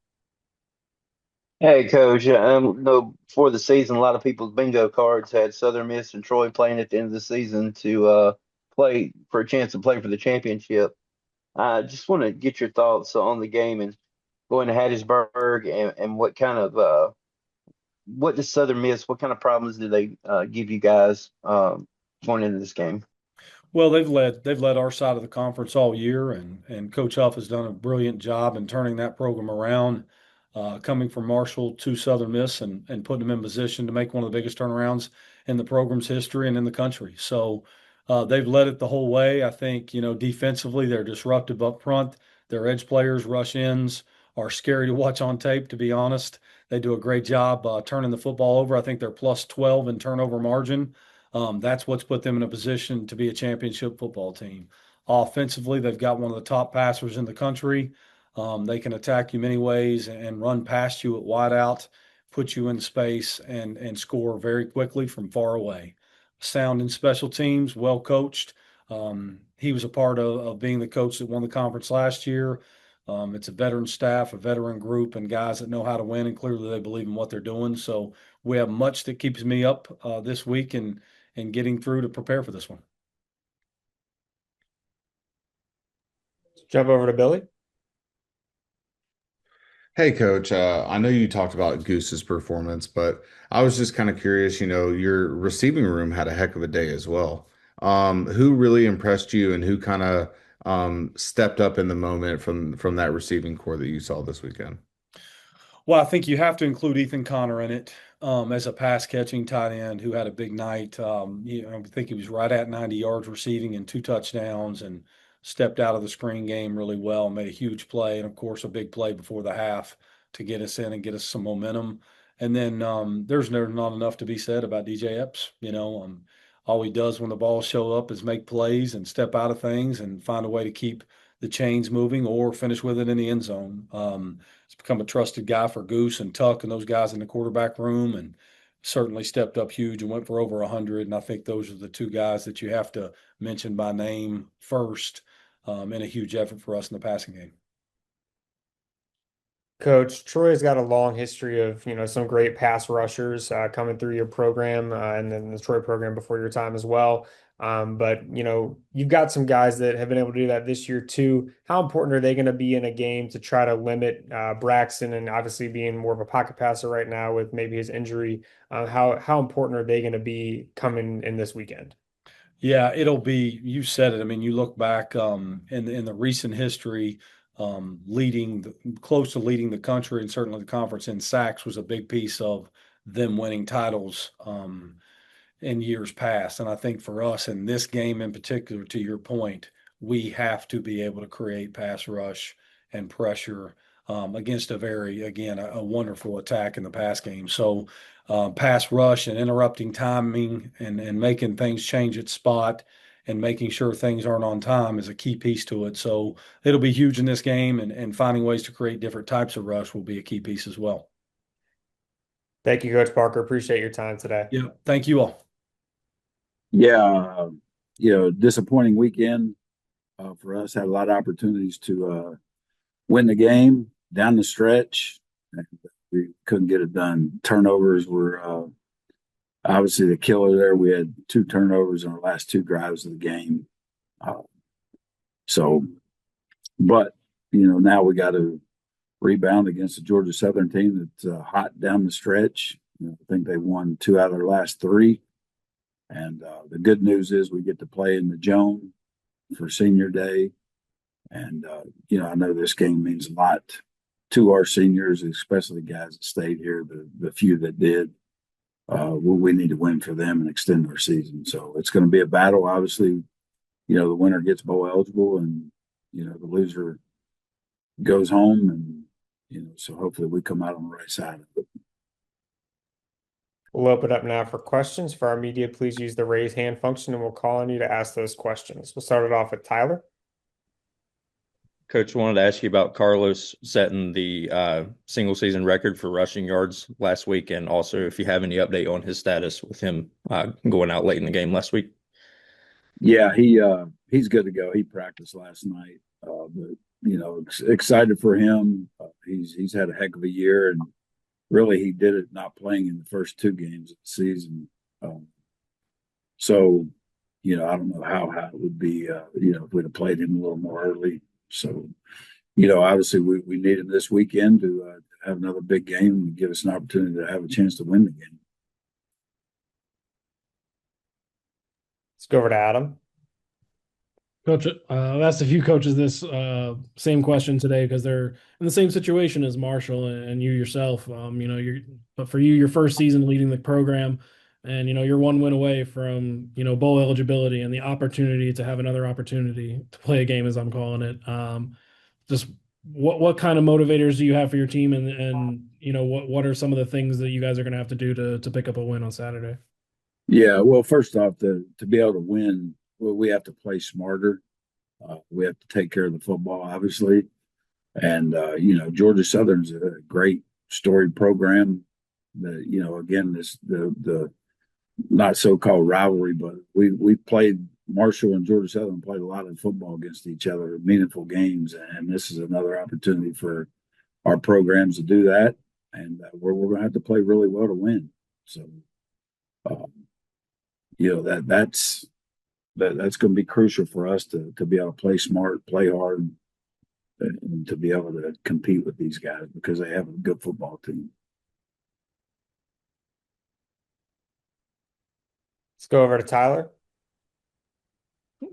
Hey, Coach. Before the season, a lot of people's bingo cards had Southern Miss and Troy playing at the end of the season to play for a chance to play for the championship. I just want to get your thoughts on the game and going to Hattiesburg, and what kind of what does Southern Miss? What kind of problems do they give you guys going into this game? Well, they've led our side of the conference all year, and Coach Huff has done a brilliant job in turning that program around, coming from Marshall to Southern Miss and putting them in position to make one of the biggest turnarounds in the program's history and in the country. So they've led it the whole way. I think, defensively, they're disruptive up front. Their edge players, rush ins, are scary to watch on tape, to be honest. They do a great job turning the football over. I think they're plus 12 in turnover margin. That's what's put them in a position to be a championship football team. Offensively, they've got one of the top passers in the country. They can attack you many ways and run past you at wideout. put you in space and score very quickly from far away. Sound in special teams, well coached. He was a part of being the coach that won the conference last year. It's a veteran staff, a veteran group, and guys that know how to win, and clearly they believe in what they're doing. So we have much that keeps me up this week and getting through to prepare for this one. Jump over to Billy. Hey, Coach. I know you talked about Goose's performance, but I was just kind of curious. Your receiving room had a heck of a day as well. Who really impressed you, and who kind of stepped up in the moment from that receiving core that you saw this weekend? Well, I think you have to include Ethan Connor in it as a pass catching tight end who had a big night. I think he was right at 90 yards receiving and 2 touchdowns, and stepped out of the screen game really well, made a huge play, and of course a big play before the half to get us in and get us some momentum. And then there's not enough to be said about DJ Epps. All he does when the balls show up is make plays and step out of things and find a way to keep the chains moving or finish with it in the end zone. He's become a trusted guy for Goose and Tuck and those guys in the quarterback room, and certainly stepped up huge and went for over 100. And I think those are the 2 guys that you have to mention by name first in a huge effort for us in the passing game. Coach, Troy's got a long history of, some great pass rushers coming through your program and then the Troy program before your time as well. But you've got some guys that have been able to do that this year too. How important are they going to be in a game to try to limit Braxton, and obviously being more of a pocket passer right now with maybe his injury? How important are they going to be coming in this weekend? Yeah, it'll be, you said it. I mean, you look back in the recent history, close to leading the country and certainly the conference in sacks was a big piece of them winning titles in years past. And I think for us in this game in particular, to your point, we have to be able to create pass rush and pressure against a wonderful attack in the pass game. So pass rush and interrupting timing and making things change its spot and making sure things aren't on time is a key piece to it. So it'll be huge in this game, and finding ways to create different types of rush will be a key piece as well. Thank you, Coach Parker. Appreciate your time today. Yeah, thank you all. Yeah, disappointing weekend for us. Had a lot of opportunities to win the game down the stretch. We couldn't get it done. Turnovers were obviously the killer there. We had 2 turnovers in our last 2 drives of the game. But now we got to rebound against the Georgia Southern team that's hot down the stretch. I think they won 2 out of their last 3. And the good news is we get to play in the Joan for senior day. And, I know this game means a lot to our seniors, especially the guys that stayed here, the few that did. We need to win for them and extend our season. So it's going to be a battle. Obviously, the winner gets bowl eligible, and, the loser goes home. And, so hopefully we come out on the right side of it. We'll open up now for questions. For our media, please use the raise hand function and we'll call on you to ask those questions. We'll start it off with Tyler. Coach, wanted to ask you about Carlos setting the single season record for rushing yards last week, and also if you have any update on his status with him going out late in the game last week. Yeah, he's good to go. He practiced last night, but excited for him. He's had a heck of a year, and really he did it not playing in the first 2 games of the season. So I don't know how it would be, if we'd have played him a little more early. So, obviously we need him this weekend to have another big game and give us an opportunity to have a chance to win the game. Let's go over to Adam. Coach, I've asked a few coaches this same question today because they're in the same situation as Marshall and you yourself. But for you, your first season leading the program, and you're 1 win away from bowl eligibility and the opportunity to have another opportunity to play a game, as I'm calling it. Just what kind of motivators do you have for your team, and what are some of the things that you guys are going to have to do to pick up a win on Saturday? Yeah, well, first off, to be able to win, we have to play smarter. We have to take care of the football, obviously. And, Georgia Southern's a great storied program. again, the not so-called rivalry, but we played Marshall and Georgia Southern played a lot of football against each other, meaningful games, and this is another opportunity for our programs to do that, and we're going to have to play really well to win. So, that's going to be crucial for us to be able to play smart, play hard, and to be able to compete with these guys because they have a good football team. Let's go over to Tyler.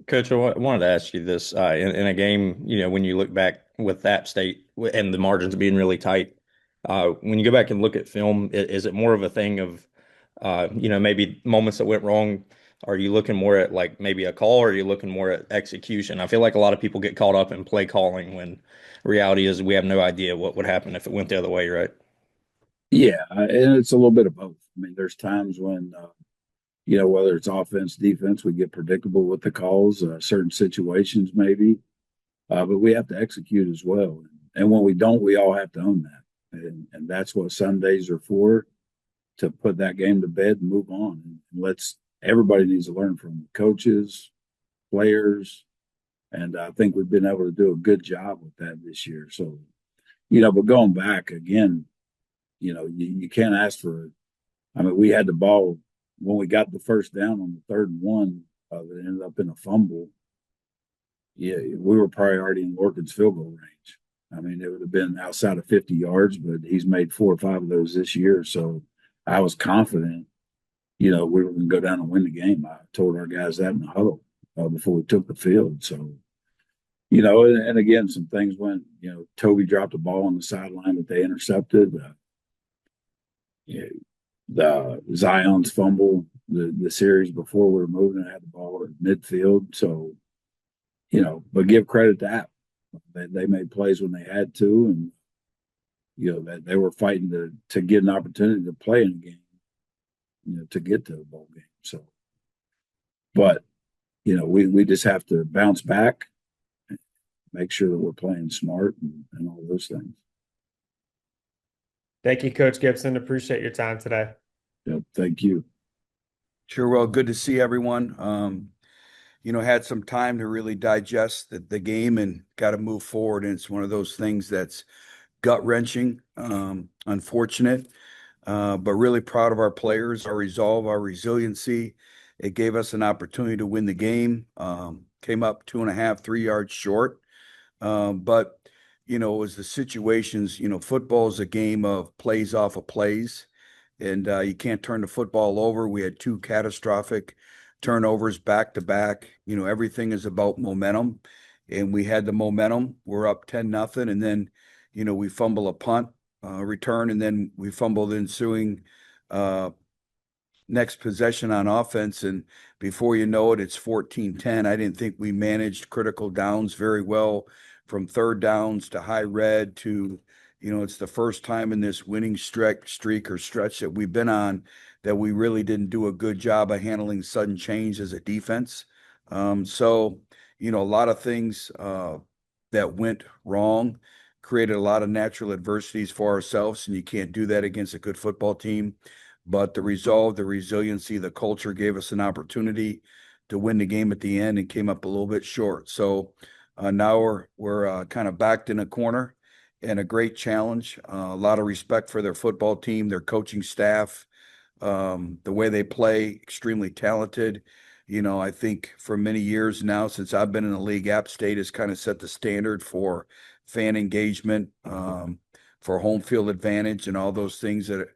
Coach, I wanted to ask you this in a game, when you look back with App State and the margins being really tight, when you go back and look at film, is it more of a thing of, maybe moments that went wrong? Are you looking more at like maybe a call, or are you looking more at execution? I feel like a lot of people get caught up in play calling when reality is we have no idea what would happen if it went the other way, right? Yeah, and it's a little bit of both. I mean, there's times when whether it's offense, defense, we get predictable with the calls, certain situations maybe, but we have to execute as well. And when we don't, we all have to own that. And that's what Sundays are for, to put that game to bed and move on. And everybody needs to learn from coaches, players, and I think we've been able to do a good job with that this year. So, but going back again, you can't ask for, we had the ball when we got the first down on the 3rd and 1, that ended up in a fumble. Yeah, we were probably already in Lorcan's field goal range. It would have been outside of 50 yards, but he's made 4 or 5 of those this year. So I was confident, we were going to go down and win the game. I told our guys that in the huddle before we took the field. So, and again, some things went, Toby dropped a ball on the sideline that they intercepted. The Zion's fumble, the series before we were moving, I had the ball at midfield. So, but give credit to App. They made plays when they had to, and that they were fighting to get an opportunity to play in a game, to get to a bowl game. So, but we just have to bounce back, and make sure that we're playing smart and all those things. Thank you, Coach Gibson. Appreciate your time today. Yep, thank you. Sure. Well, good to see everyone. Had some time to really digest the game and got to move forward. And it's one of those things that's gut wrenching, unfortunate, but really proud of our players, our resolve, our resiliency. It gave us an opportunity to win the game. Came up 2.5, 3 yards short. But it was the situations. Football is a game of plays off of plays, and you can't turn the football over. We had 2 catastrophic turnovers back to back. Everything is about momentum, and we had the momentum. We're up 10-0, and then we fumble a punt return, and then we fumble the ensuing next possession on offense, and before you know it, it's 14-10. I didn't think we managed critical downs very well, from 3rd downs to high red to, it's the first time in this winning streak or stretch that we've been on that we really didn't do a good job of handling sudden change as a defense. So, a lot of things that went wrong, created a lot of natural adversities for ourselves, and you can't do that against a good football team. But the resolve, the resiliency, the culture gave us an opportunity to win the game at the end and came up a little bit short. So now we're kind of backed in a corner, and a great challenge. A lot of respect for their football team, their coaching staff, the way they play, extremely talented. I think for many years now, since I've been in the league, App State has kind of set the standard for fan engagement, for home field advantage, and all those things that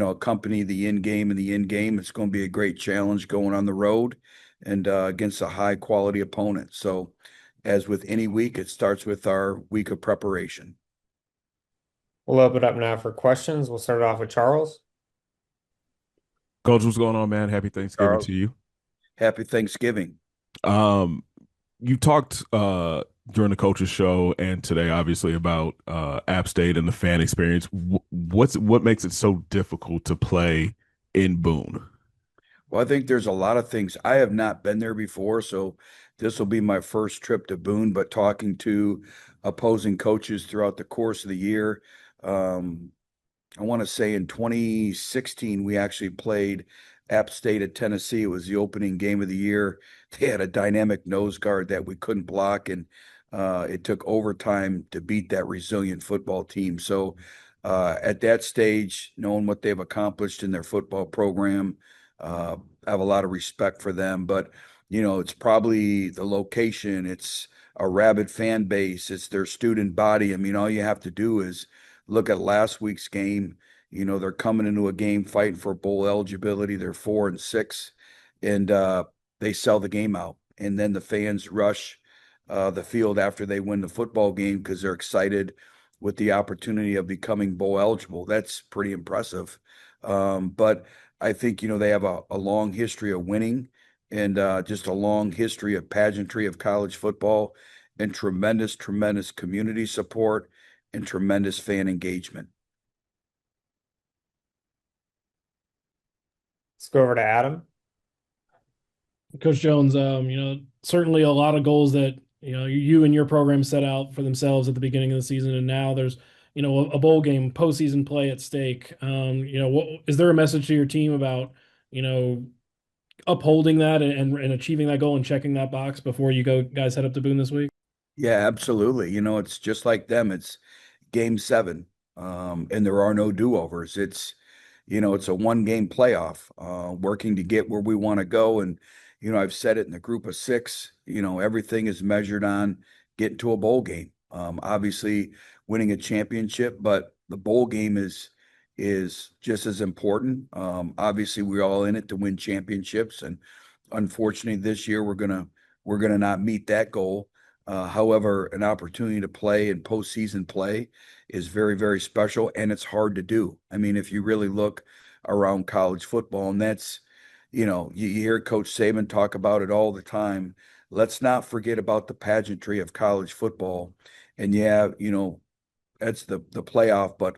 accompany the in game and the end game. It's going to be a great challenge going on the road and against a high quality opponent. So, as with any week, it starts with our week of preparation. We'll open it up now for questions. We'll start it off with Charles. Coach, what's going on, man? Happy Thanksgiving Charles, to you. Happy Thanksgiving. You talked during the coaches show and today, obviously, about App State and the fan experience. What makes it so difficult to play in Boone? Well, I think there's a lot of things. I have not been there before, so this will be my first trip to Boone, but talking to opposing coaches throughout the course of the year, I want to say in 2016, we actually played App State at Tennessee. It was the opening game of the year. They had a dynamic nose guard that we couldn't block, and it took overtime to beat that resilient football team. So at that stage, knowing what they've accomplished in their football program, I have a lot of respect for them. But, it's probably the location. It's a rabid fan base. It's their student body. I mean, all you have to do is look at last week's game. They're coming into a game fighting for bowl eligibility. They're 4-6, and they sell the game out. And then the fans rush the field after they win the football game because they're excited with the opportunity of becoming bowl eligible. That's pretty impressive. But I think, they have a long history of winning and just a long history of pageantry of college football and tremendous, tremendous community support and tremendous fan engagement. Let's go over to Adam. Coach Jones, certainly a lot of goals that, you and your program set out for themselves at the beginning of the season. And now there's, a bowl game, postseason play at stake. Is there a message to your team about, upholding that and achieving that goal and checking that box before you guys head up to Boone this week? Yeah, absolutely. It's just like them. It's game 7, and there are no do-overs. It's a one-game playoff, working to get where we want to go. And, I've said it in the group of 6, everything is measured on getting to a bowl game. Obviously winning a championship, but the bowl game is just as important. Obviously we're all in it to win championships. And unfortunately this year we're gonna not meet that goal. However, an opportunity to play in postseason play is very, very special, and it's hard to do. I mean, if you really look around college football, and that's, you hear Coach Saban talk about it all the time. Let's not forget about the pageantry of college football. And yeah, that's the playoff, but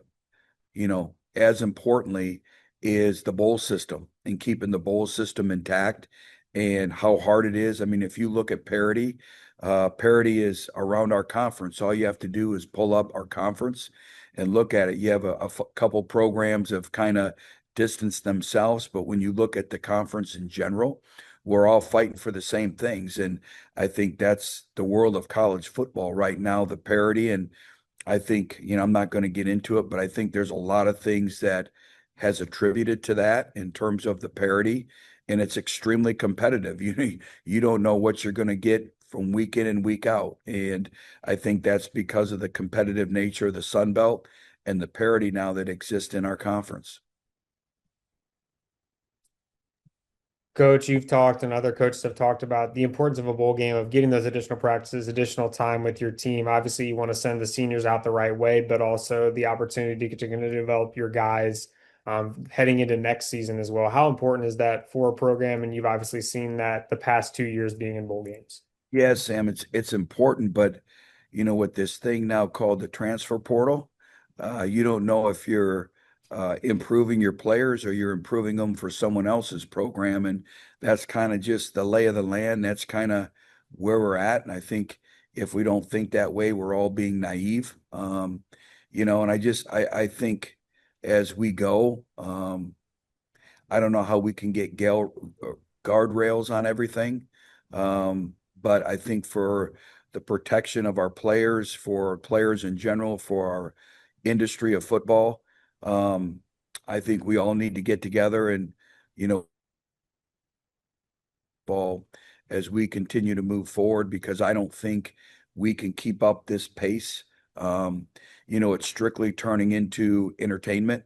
as importantly is the bowl system and keeping the bowl system intact and how hard it is. I mean, if you look at parity, parity is around our conference. All you have to do is pull up our conference and look at it. You have a couple programs have kind of distanced themselves, but when you look at the conference in general, we're all fighting for the same things. And I think that's the world of college football right now, the parity. And I think, I'm not going to get into it, but I think there's a lot of things that has attributed to that in terms of the parity. And it's extremely competitive. You don't know what you're going to get from week in and week out. And I think that's because of the competitive nature of the Sun Belt and the parity now that exists in our conference. Coach, you've talked and other coaches have talked about the importance of a bowl game, of getting those additional practices, additional time with your team. Obviously, you want to send the seniors out the right way, but also the opportunity to develop your guys heading into next season as well. How important is that for a program? And you've obviously seen that the past 2 years being in bowl games. Yeah, Sam, it's important, but with this thing now called the transfer portal, you don't know if you're improving your players or you're improving them for someone else's program. And that's kind of just the lay of the land. That's kind of where we're at. And I think if we don't think that way, we're all being naive. And I think as we go, I don't know how we can get guardrails on everything. But I think for the protection of our players, for players in general, for our industry of football, I think we all need to get together and, ball as we continue to move forward, because I don't think we can keep up this pace. It's strictly turning into entertainment.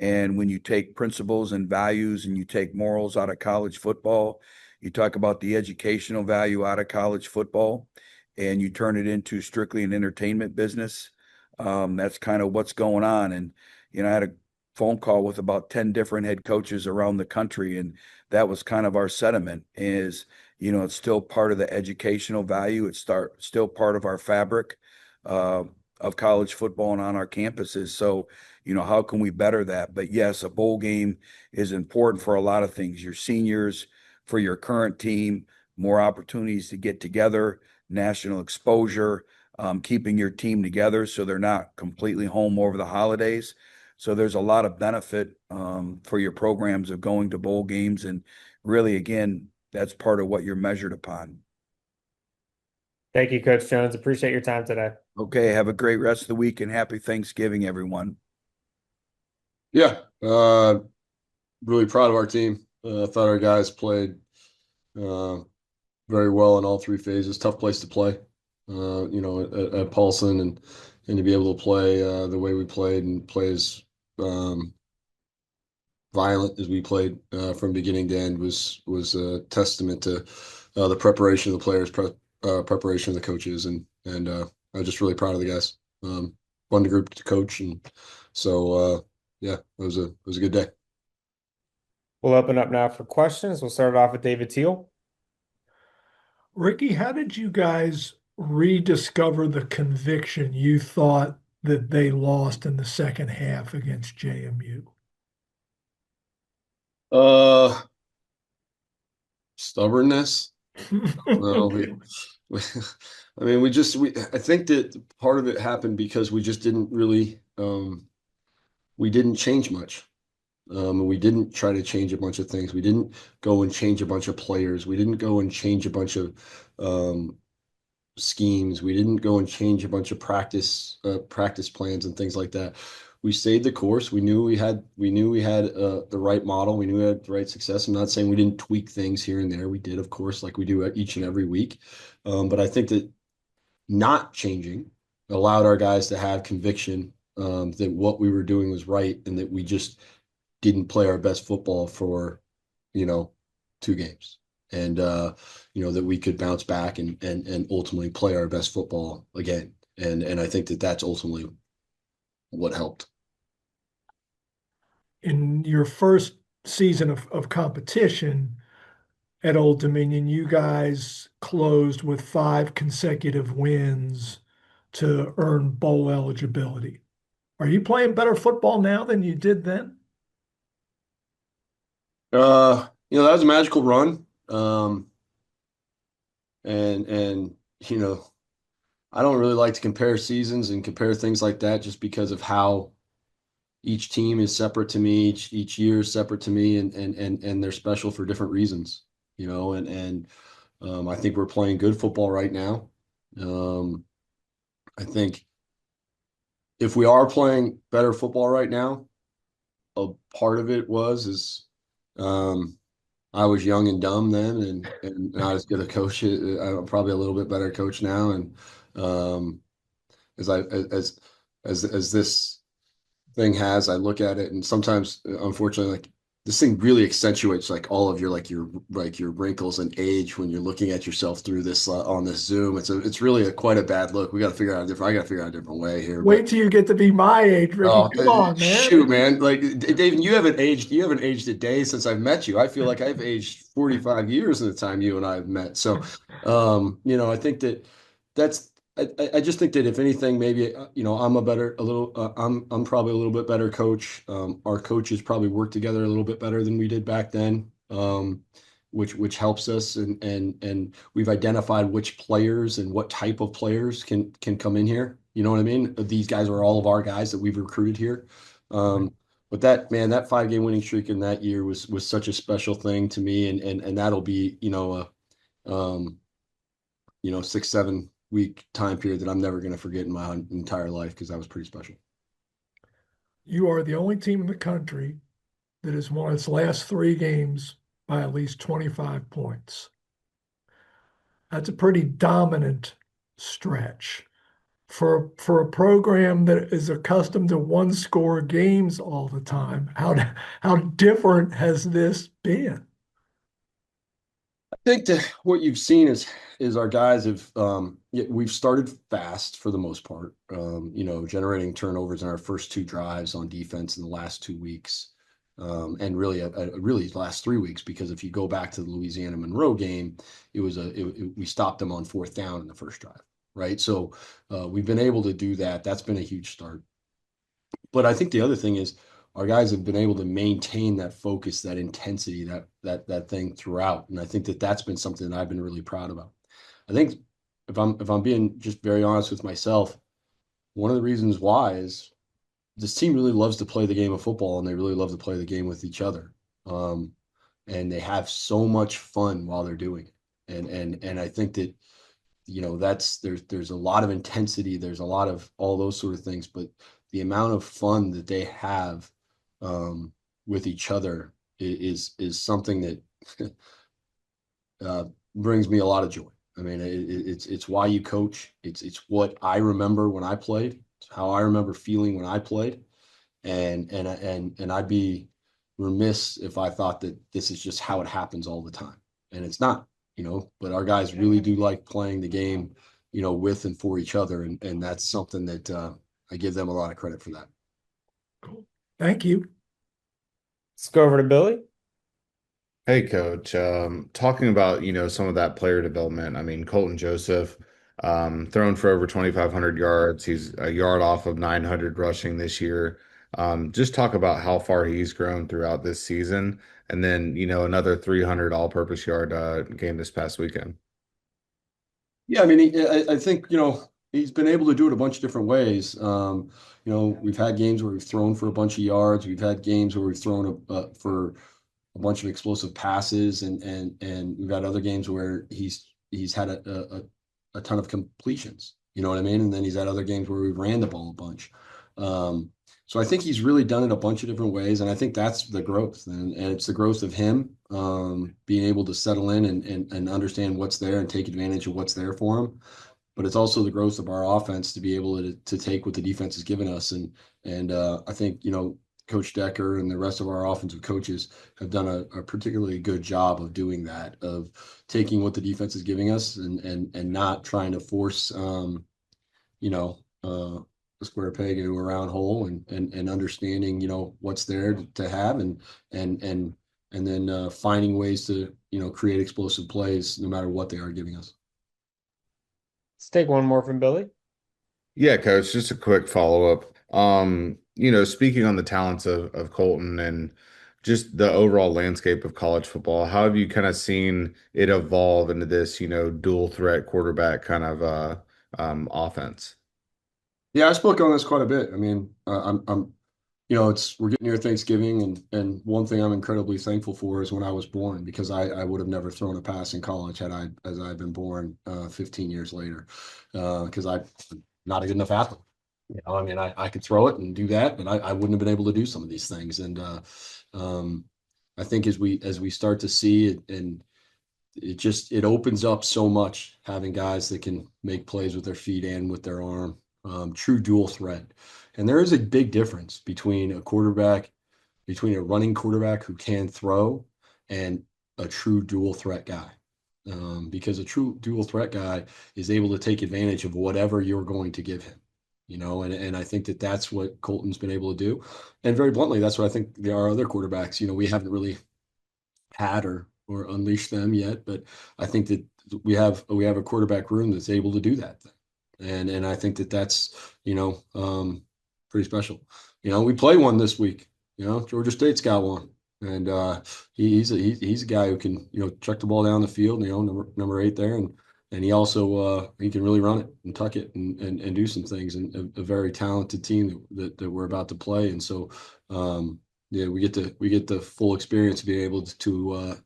And when you take principles and values and you take morals out of college football, you talk about the educational value out of college football, and you turn it into strictly an entertainment business. That's kind of what's going on. And, I had a phone call with about 10 different head coaches around the country, and that was kind of our sentiment is, it's still part of the educational value. It's still part of our fabric of college football and on our campuses. So, how can we better that? But yes, a bowl game is important for a lot of things. Your seniors, for your current team, more opportunities to get together, national exposure, keeping your team together so they're not completely home over the holidays. So there's a lot of benefit for your programs of going to bowl games. And really, again, that's part of what you're measured upon. Thank you, Coach Jones. Appreciate your time today. Okay, have a great rest of the week and happy Thanksgiving, everyone. Yeah, really proud of our team. I thought our guys played very well in all three phases. Tough place to play, at Paulson, and to be able to play the way we played and play as violent as we played from beginning to end was a testament to the preparation of the players, preparation of the coaches, and I'm just really proud of the guys. Fun group to coach, and so yeah, it was a good day. We'll open up now for questions. We'll start it off with David Teal. Ricky, how did you guys rediscover the conviction you thought that they lost in the second half against JMU? Stubbornness. Well, I mean, I think that part of it happened because we just didn't really, we didn't change much. We didn't try to change a bunch of things. We didn't go and change a bunch of players. We didn't go and change a bunch of schemes. We didn't go and change a bunch of practice plans and things like that. We stayed the course. We knew we had the right model. We knew we had the right success. I'm not saying we didn't tweak things here and there. We did, of course, like we do each and every week. But I think that not changing allowed our guys to have conviction that what we were doing was right, and that we just didn't play our best football for 2 games, and that we could bounce back and ultimately play our best football again. And I think that that's ultimately what helped. In your first season of competition at Old Dominion, you guys closed with 5 consecutive wins to earn bowl eligibility. Are you playing better football now than you did then? That was a magical run. And I don't really like to compare seasons and compare things like that, just because of how each team is separate to me, each year is separate to me, and they're special for different reasons, I think we're playing good football right now. I think if we are playing better football right now, a part of it is I was young and dumb then, and not as good a coach. I'm probably a little bit better coach now, and as this thing has, I look at it, and sometimes, unfortunately, like, this thing really accentuates like all of your wrinkles and age when you're looking at yourself through this on this Zoom. It's really quite a bad look. I got to figure out a different way here. Wait till you get to be my age, Ricky. Come on, man. Shoot, man. Like, Dave, you haven't aged a day since I've met you. I feel like I've aged 45 years in the time you and I have met. So, I think I just think that if anything, maybe I'm probably a little bit better coach. Our coaches probably work together a little bit better than we did back then, which helps us, and we've identified which players and what type of players can come in here. You know what I mean? These guys are all of our guys that we've recruited here. But that 5-game winning streak in that year was such a special thing to me, and that'll be 6-7 week time period that I'm never going to forget in my entire life, because that was pretty special. You are the only team in the country that has won its last 3 games by at least 25 points. That's a pretty dominant stretch for a program that is accustomed to 1-score games all the time. How different has this been? I think that what you've seen is our guys have we've started fast for the most part, generating turnovers in our first 2 drives on defense in the last 2 weeks, and really the last 3 weeks, because if you go back to the Louisiana Monroe game, we stopped them on 4th down in the first drive, right? So we've been able to do that. That's been a huge start. But I think the other thing is, our guys have been able to maintain that focus, that intensity, that thing throughout. And I think that that's been something that I've been really proud about. I think if I'm being just very honest with myself, one of the reasons why is this team really loves to play the game of football, and they really love to play the game with each other. And they have so much fun while they're doing it. And I think that, there's a lot of intensity, there's a lot of all those sort of things, but the amount of fun that they have with each other is something that brings me a lot of joy. I mean, it's why you coach. It's what I remember when I played. It's how I remember feeling when I played, and I'd be remiss if I thought that this is just how it happens all the time, and it's not. But our guys really do like playing the game, with and for each other, and that's something that I give them a lot of credit for that. Thank you. Let's go over to Billy. Hey, Coach. Talking about, some of that player development. I mean, Colton Joseph, thrown for over 2,500 yards. He's a yard off of 900 rushing this year. Just talk about how far he's grown throughout this season. And then, another 300 all-purpose yard game this past weekend. Yeah, I mean, I think, he's been able to do it a bunch of different ways. We've had games where we've thrown for a bunch of yards. We've had games where we've thrown for a bunch of explosive passes, and we've had other games where he's had a ton of completions. You know what I mean? And then he's had other games where we've ran the ball a bunch. So I think he's really done it a bunch of different ways, and I think that's the growth, and it's the growth of him being able to settle in and understand what's there and take advantage of what's there for him. But it's also the growth of our offense to be able to take what the defense has given us, and I think Coach Decker and the rest of our offensive coaches have done a particularly good job of doing that, of taking what the defense is giving us and not trying to force a square peg into a round hole, and understanding what's there to have, and then finding ways to create explosive plays no matter what they are giving us. Let's take one more from Billy. Yeah, Coach, just a quick follow-up. Speaking on the talents of Colton and just the overall landscape of college football, how have you kind of seen it evolve into this, dual threat quarterback kind of offense? Yeah, I spoke on this quite a bit. I mean, we're getting near Thanksgiving, and one thing I'm incredibly thankful for is when I was born, because I would have never thrown a pass in college as I'd been born 15 years later, because I'm not a good enough athlete. I mean, I could throw it and do that, but I wouldn't have been able to do some of these things. And I think as we start to see it, and it opens up so much, having guys that can make plays with their feet and with their arm, true dual threat. And there is a big difference between a running quarterback who can throw and a true dual threat guy. Because a true dual threat guy is able to take advantage of whatever you're going to give him. And I think that's what Colton's been able to do. And very bluntly, that's what I think there are other quarterbacks. We haven't really had or unleashed them yet, but I think that we have a quarterback room that's able to do that thing. And I think that's pretty special. We play one this week. Georgia State's got one, and he's a guy who can chuck the ball down the field. Number 8 there, and he also he can really run it and tuck it and do some things. And a very talented team that we're about to play. And so we get the full experience of being able to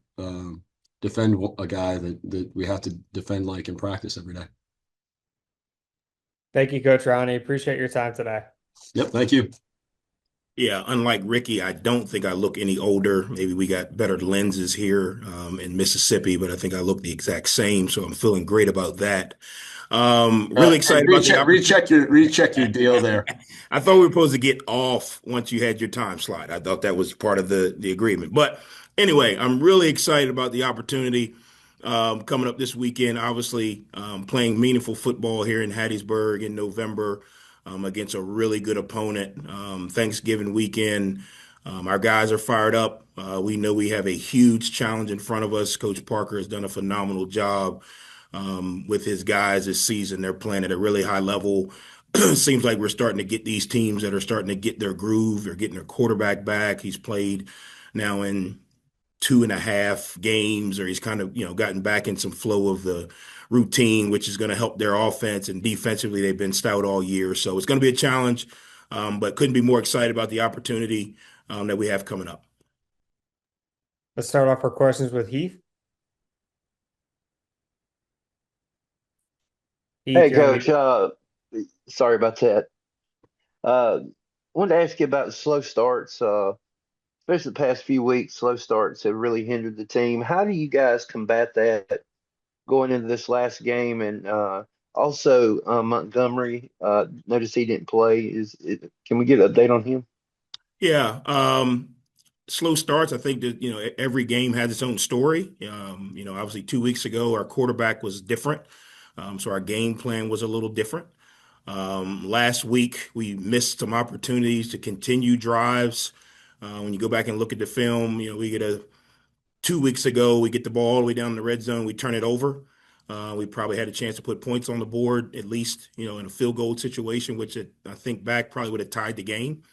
defend a guy that we have to defend like in practice every day. Thank you, Coach Rahne. Appreciate your time today. Yep, thank you. Yeah, unlike Ricky, I don't think I look any older. Maybe we got better lenses here in Mississippi, but I think I look the exact same. So I'm feeling great about that. Really excited about the recheck your deal there. I thought we were supposed to get off once you had your time slot. I thought that was part of the agreement. But anyway, I'm really excited about the opportunity coming up this weekend. Obviously, playing meaningful football here in Hattiesburg in November. Against a really good opponent. Thanksgiving weekend, our guys are fired up. We know we have a huge challenge in front of us. Coach Parker has done a phenomenal job with his guys this season. They're playing at a really high level. Seems like we're starting to get these teams that are starting to get their groove. They're getting their quarterback back. He's played now in 2.5 games, or he's kind of, gotten back in some flow of the routine, which is going to help their offense, and defensively they've been stout all year. So it's going to be a challenge. But couldn't be more excited about the opportunity that we have coming up. Let's start off our questions with Heath. Heath, Hey, you're on Coach. mute. Sorry about that. Wanted to ask you about slow starts. Especially the past few weeks, slow starts have really hindered the team. How do you guys combat that going into this last game? And also Montgomery, notice he didn't play. Can we get an update on him? Yeah. Slow starts. I think that, every game has its own story. Obviously 2 weeks ago, our quarterback was different. So our game plan was a little different. Last week, we missed some opportunities to continue drives. When you go back and look at the film, we get 2 weeks ago, we get the ball all the way down in the red zone, we turn it over. We probably had a chance to put points on the board, at least, in a field goal situation, which I think back probably would have tied the game.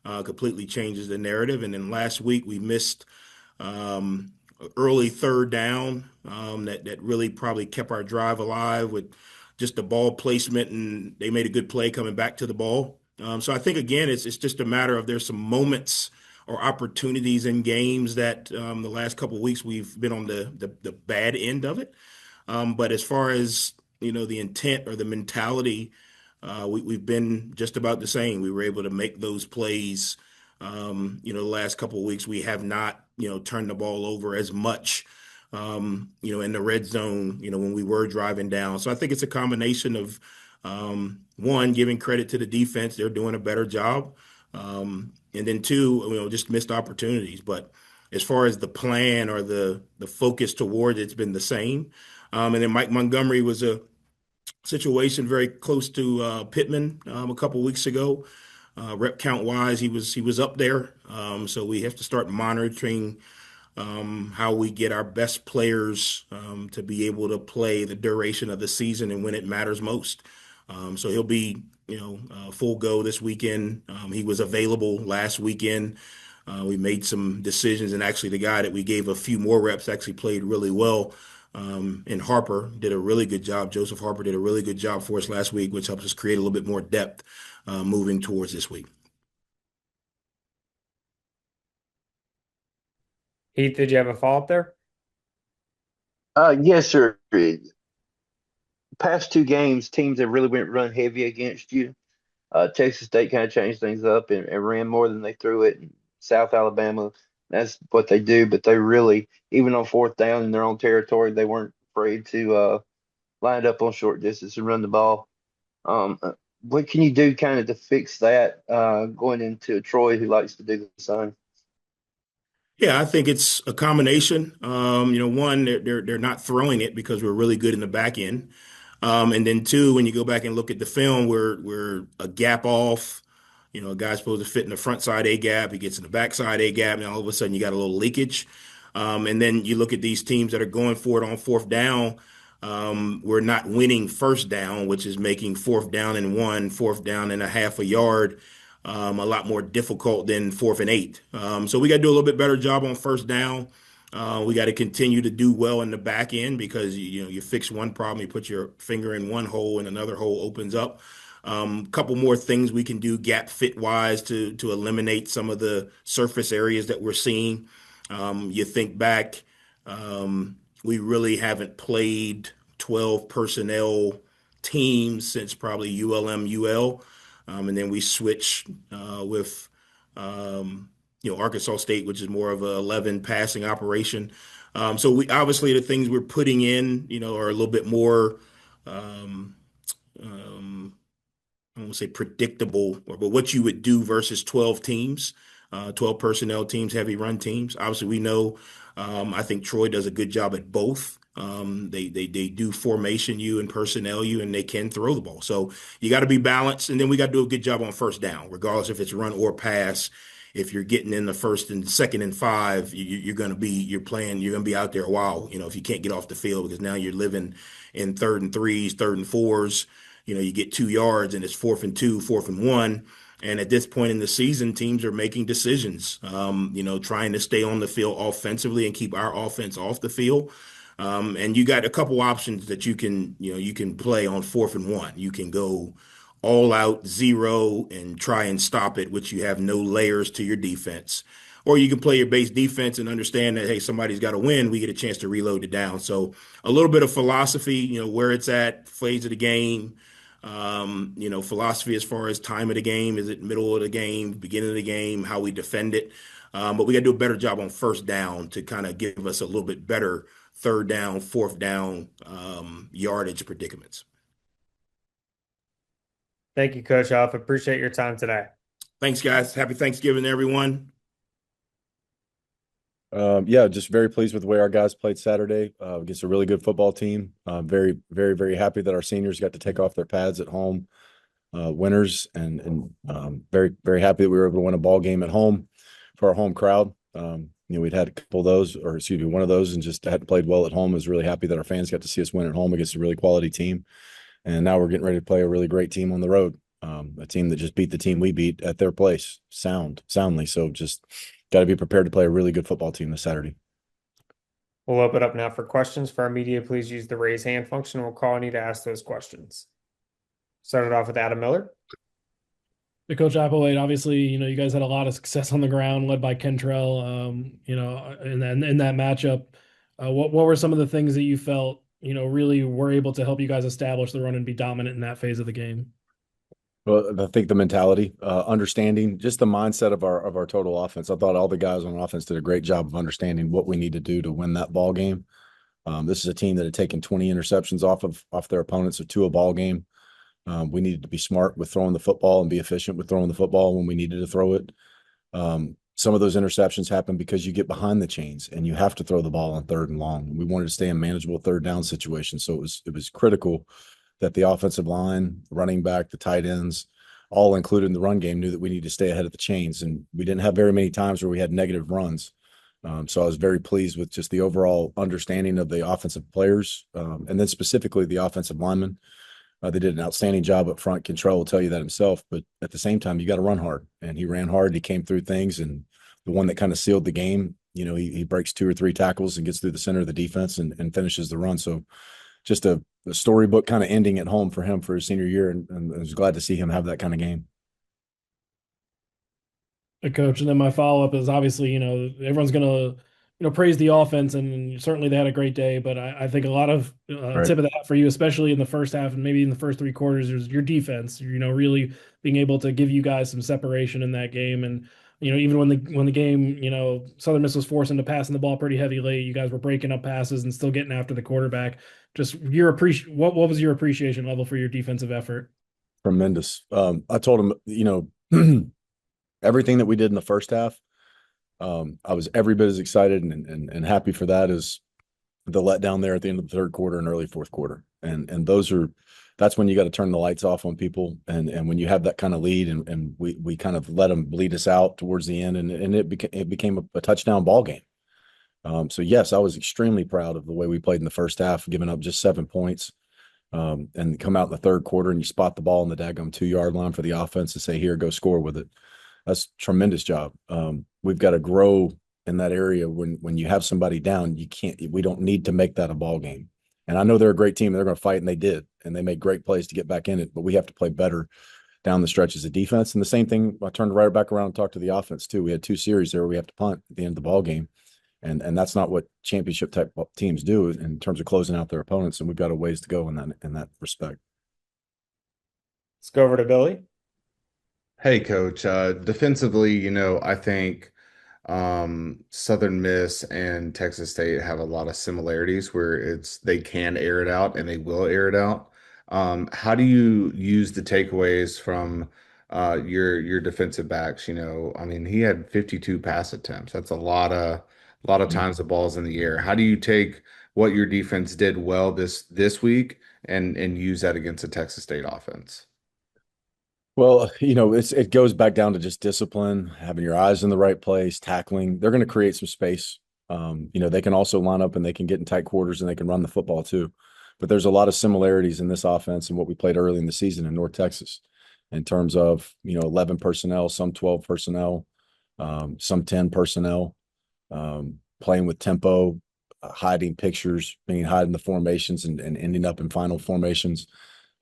Completely changes the narrative. And then last week, we missed early third down that really probably kept our drive alive with just the ball placement, and they made a good play coming back to the ball. So I think, again, it's just a matter of there's some moments or opportunities in games that the last couple of weeks we've been on the bad end of it. But as far as, the intent or the mentality, we've been just about the same. We were able to make those plays. The last couple of weeks, we have not, turned the ball over as much, in the red zone, when we were driving down. So I think it's a combination of, one, giving credit to the defense. They're doing a better job. And then two, just missed opportunities. But as far as the plan or the focus toward it's been the same. And then Mike Montgomery was a situation very close to Pittman a couple weeks ago. Rep count wise, he was up there. So we have to start monitoring how we get our best players to be able to play the duration of the season and when it matters most. So he'll be, full go this weekend. He was available last weekend. We made some decisions, and actually the guy that we gave a few more reps actually played really well. And Harper did a really good job. Joseph Harper did a really good job for us last week, which helps us create a little bit more depth moving towards this week. Heath, did you have a follow-up there? Yes, sir. Past two games, teams have really went run heavy against you. Texas State kind of changed things up and ran more than they threw it. And South Alabama, that's what they do. But they really, even on fourth down in their own territory, they weren't afraid to line it up on short distance and run the ball. What can you do kind of to fix that going into Troy, who likes to do the same? Yeah, I think it's a combination. One, they're not throwing it because we're really good in the back end. And then two, when you go back and look at the film, we're a gap off. A guy's supposed to fit in the front side A gap. He gets in the back side A gap, and all of a sudden you got a little leakage. And then you look at these teams that are going for it on fourth down. We're not winning first down, which is making fourth down and 1, fourth down and a half a yard a lot more difficult than 4th and 8. So we got to do a little bit better job on first down. We got to continue to do well in the back end because you fix one problem, you put your finger in one hole and another hole opens up. Couple more things we can do gap fit wise to eliminate some of the surface areas that we're seeing. You think back, we really haven't played 12 personnel teams since probably ULM UL. And then we switch with Arkansas State, which is more of a 11 passing operation. So we obviously the things we're putting in, are a little bit more I won't say predictable, but what you would do versus 12 teams, 12 personnel teams, heavy run teams. Obviously, we know. I think Troy does a good job at both. They do formation you and personnel you, and they can throw the ball. So you got to be balanced, and then we got to do a good job on first down, regardless if it's run or pass. If you're getting in the first and second and 5, you're going to be out there a while. If you can't get off the field, because now you're living in 3rd and 3s, 3rd and 4s. You get 2 yards and it's 4th and 2, 4th and 1. And at this point in the season, teams are making decisions, trying to stay on the field offensively and keep our offense off the field. And you got a couple options that you can play on 4th and 1. You can go all out zero and try and stop it, which you have no layers to your defense. Or you can play your base defense and understand that, hey, somebody's got to win. We get a chance to reload it down. So a little bit of philosophy, where it's at, phase of the game, philosophy as far as time of the game. Is it middle of the game, beginning of the game, how we defend it? But we got to do a better job on first down to kind of give us a little bit better third down, fourth down yardage predicaments. Thank you, Coach Huff. Appreciate your time today. Thanks, guys. Happy Thanksgiving to everyone. Yeah, just very pleased with the way our guys played Saturday against a really good football team. Very, very, very happy that our seniors got to take off their pads at home, winners, and very, very happy that we were able to win a ball game at home for our home crowd. We'd had a couple of those, or excuse me, one of those, and just hadn't played well at home. I was really happy that our fans got to see us win at home against a really quality team. And now we're getting ready to play a really great team on the road, a team that just beat the team we beat at their place soundly. So just got to be prepared to play a really good football team this Saturday. We'll open up now for questions. For our media, please use the raise hand function. We'll call on you to ask those questions. Started off with Adam Miller. The Coach Applewhite, obviously, you guys had a lot of success on the ground, led by Kentrell, in that matchup. What were some of the things that you felt, really were able to help you guys establish the run and be dominant in that phase of the game? Well, I think the mentality, understanding just the mindset of our total offense. I thought all the guys on offense did a great job of understanding what we need to do to win that ball game. This is a team that had taken 20 interceptions off their opponents to a ball game. We needed to be smart with throwing the football and be efficient with throwing the football when we needed to throw it. Some of those interceptions happen because you get behind the chains and you have to throw the ball on third and long. We wanted to stay in manageable third down situations, so it was critical that the offensive line, running back, the tight ends, all included in the run game, knew that we needed to stay ahead of the chains. And we didn't have very many times where we had negative runs. So I was very pleased with just the overall understanding of the offensive players, and then specifically the offensive linemen. They did an outstanding job up front. Control will tell you that himself, but at the same time, you got to run hard. And he ran hard. He came through things, and the one that kind of sealed the game, he breaks 2 or 3 tackles and gets through the center of the defense and finishes the run. So just a storybook kind of ending at home for him for his senior year, and I was glad to see him have that kind of game. Coach, and then my follow-up is obviously, everyone's going to, praise the offense, and certainly they had a great day, but I think a lot of Right. tip of the hat for you, especially in the first half and maybe in the first 3 quarters, is your defense, really being able to give you guys some separation in that game. And, even when the game, Southern Miss was forcing to passing the ball pretty heavy late, you guys were breaking up passes and still getting after the quarterback. Just what was your appreciation level for your defensive effort? Tremendous. I told him, everything that we did in the first half, I was every bit as excited and happy for that as the letdown there at the end of the third quarter and early fourth quarter. And that's when you got to turn the lights off on people. And when you have that kind of lead, and we kind of let them bleed us out towards the end, and it became a touchdown ball game. So yes, I was extremely proud of the way we played in the first half, giving up just 7 points, and come out in the third quarter and you spot the ball in the daggum 2-yard line for the offense and say, here, go score with it. That's a tremendous job. We've got to grow in that area. When you have somebody down, we don't need to make that a ball game. And I know they're a great team. They're going to fight, and they did, and they made great plays to get back in it, but we have to play better down the stretch as a defense. And the same thing, I turned right back around and talked to the offense too. We had 2 series there where we have to punt at the end of the ball game. And that's not what championship type teams do in terms of closing out their opponents. And we've got a ways to go in that respect. Let's go over to Billy. Hey, Coach. Defensively, I think Southern Miss and Texas State have a lot of similarities where they can air it out and they will air it out. How do you use the takeaways from your defensive backs? He had 52 pass attempts. That's a lot of times the ball's in the air. How do you take what your defense did well this week and use that against a Texas State offense? Well, it goes back down to just discipline, having your eyes in the right place, tackling. They're going to create some space. They can also line up and they can get in tight quarters and they can run the football too. But there's a lot of similarities in this offense and what we played early in the season in North Texas in terms of, 11 personnel, some 12 personnel, some 10 personnel, playing with tempo, hiding pictures, hiding the formations and ending up in final formations.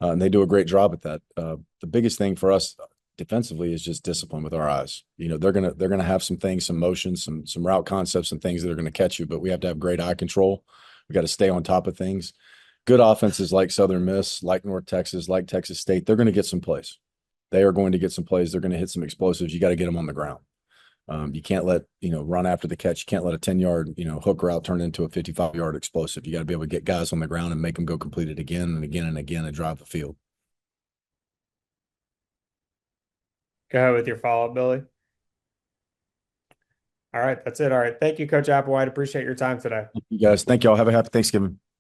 And they do a great job at that. The biggest thing for us defensively is just discipline with our eyes. They're gonna have some things, some motions, some route concepts and things that are gonna catch you, but we have to have great eye control. We got to stay on top of things. Good offenses like Southern Miss, like North Texas, like Texas State, they're going to get some plays. They are going to get some plays. They're going to hit some explosives. You got to get them on the ground. You can't let, run after the catch. You can't let a 10-yard, hook route turn into a 55-yard explosive. You got to be able to get guys on the ground and make them go complete it again and again and again and drive the field. Go ahead with your follow-up, Billy. All right, that's it. All right. Thank you, Coach Applewhite. Appreciate your time today. You guys, thank y'all. Have a happy Thanksgiving.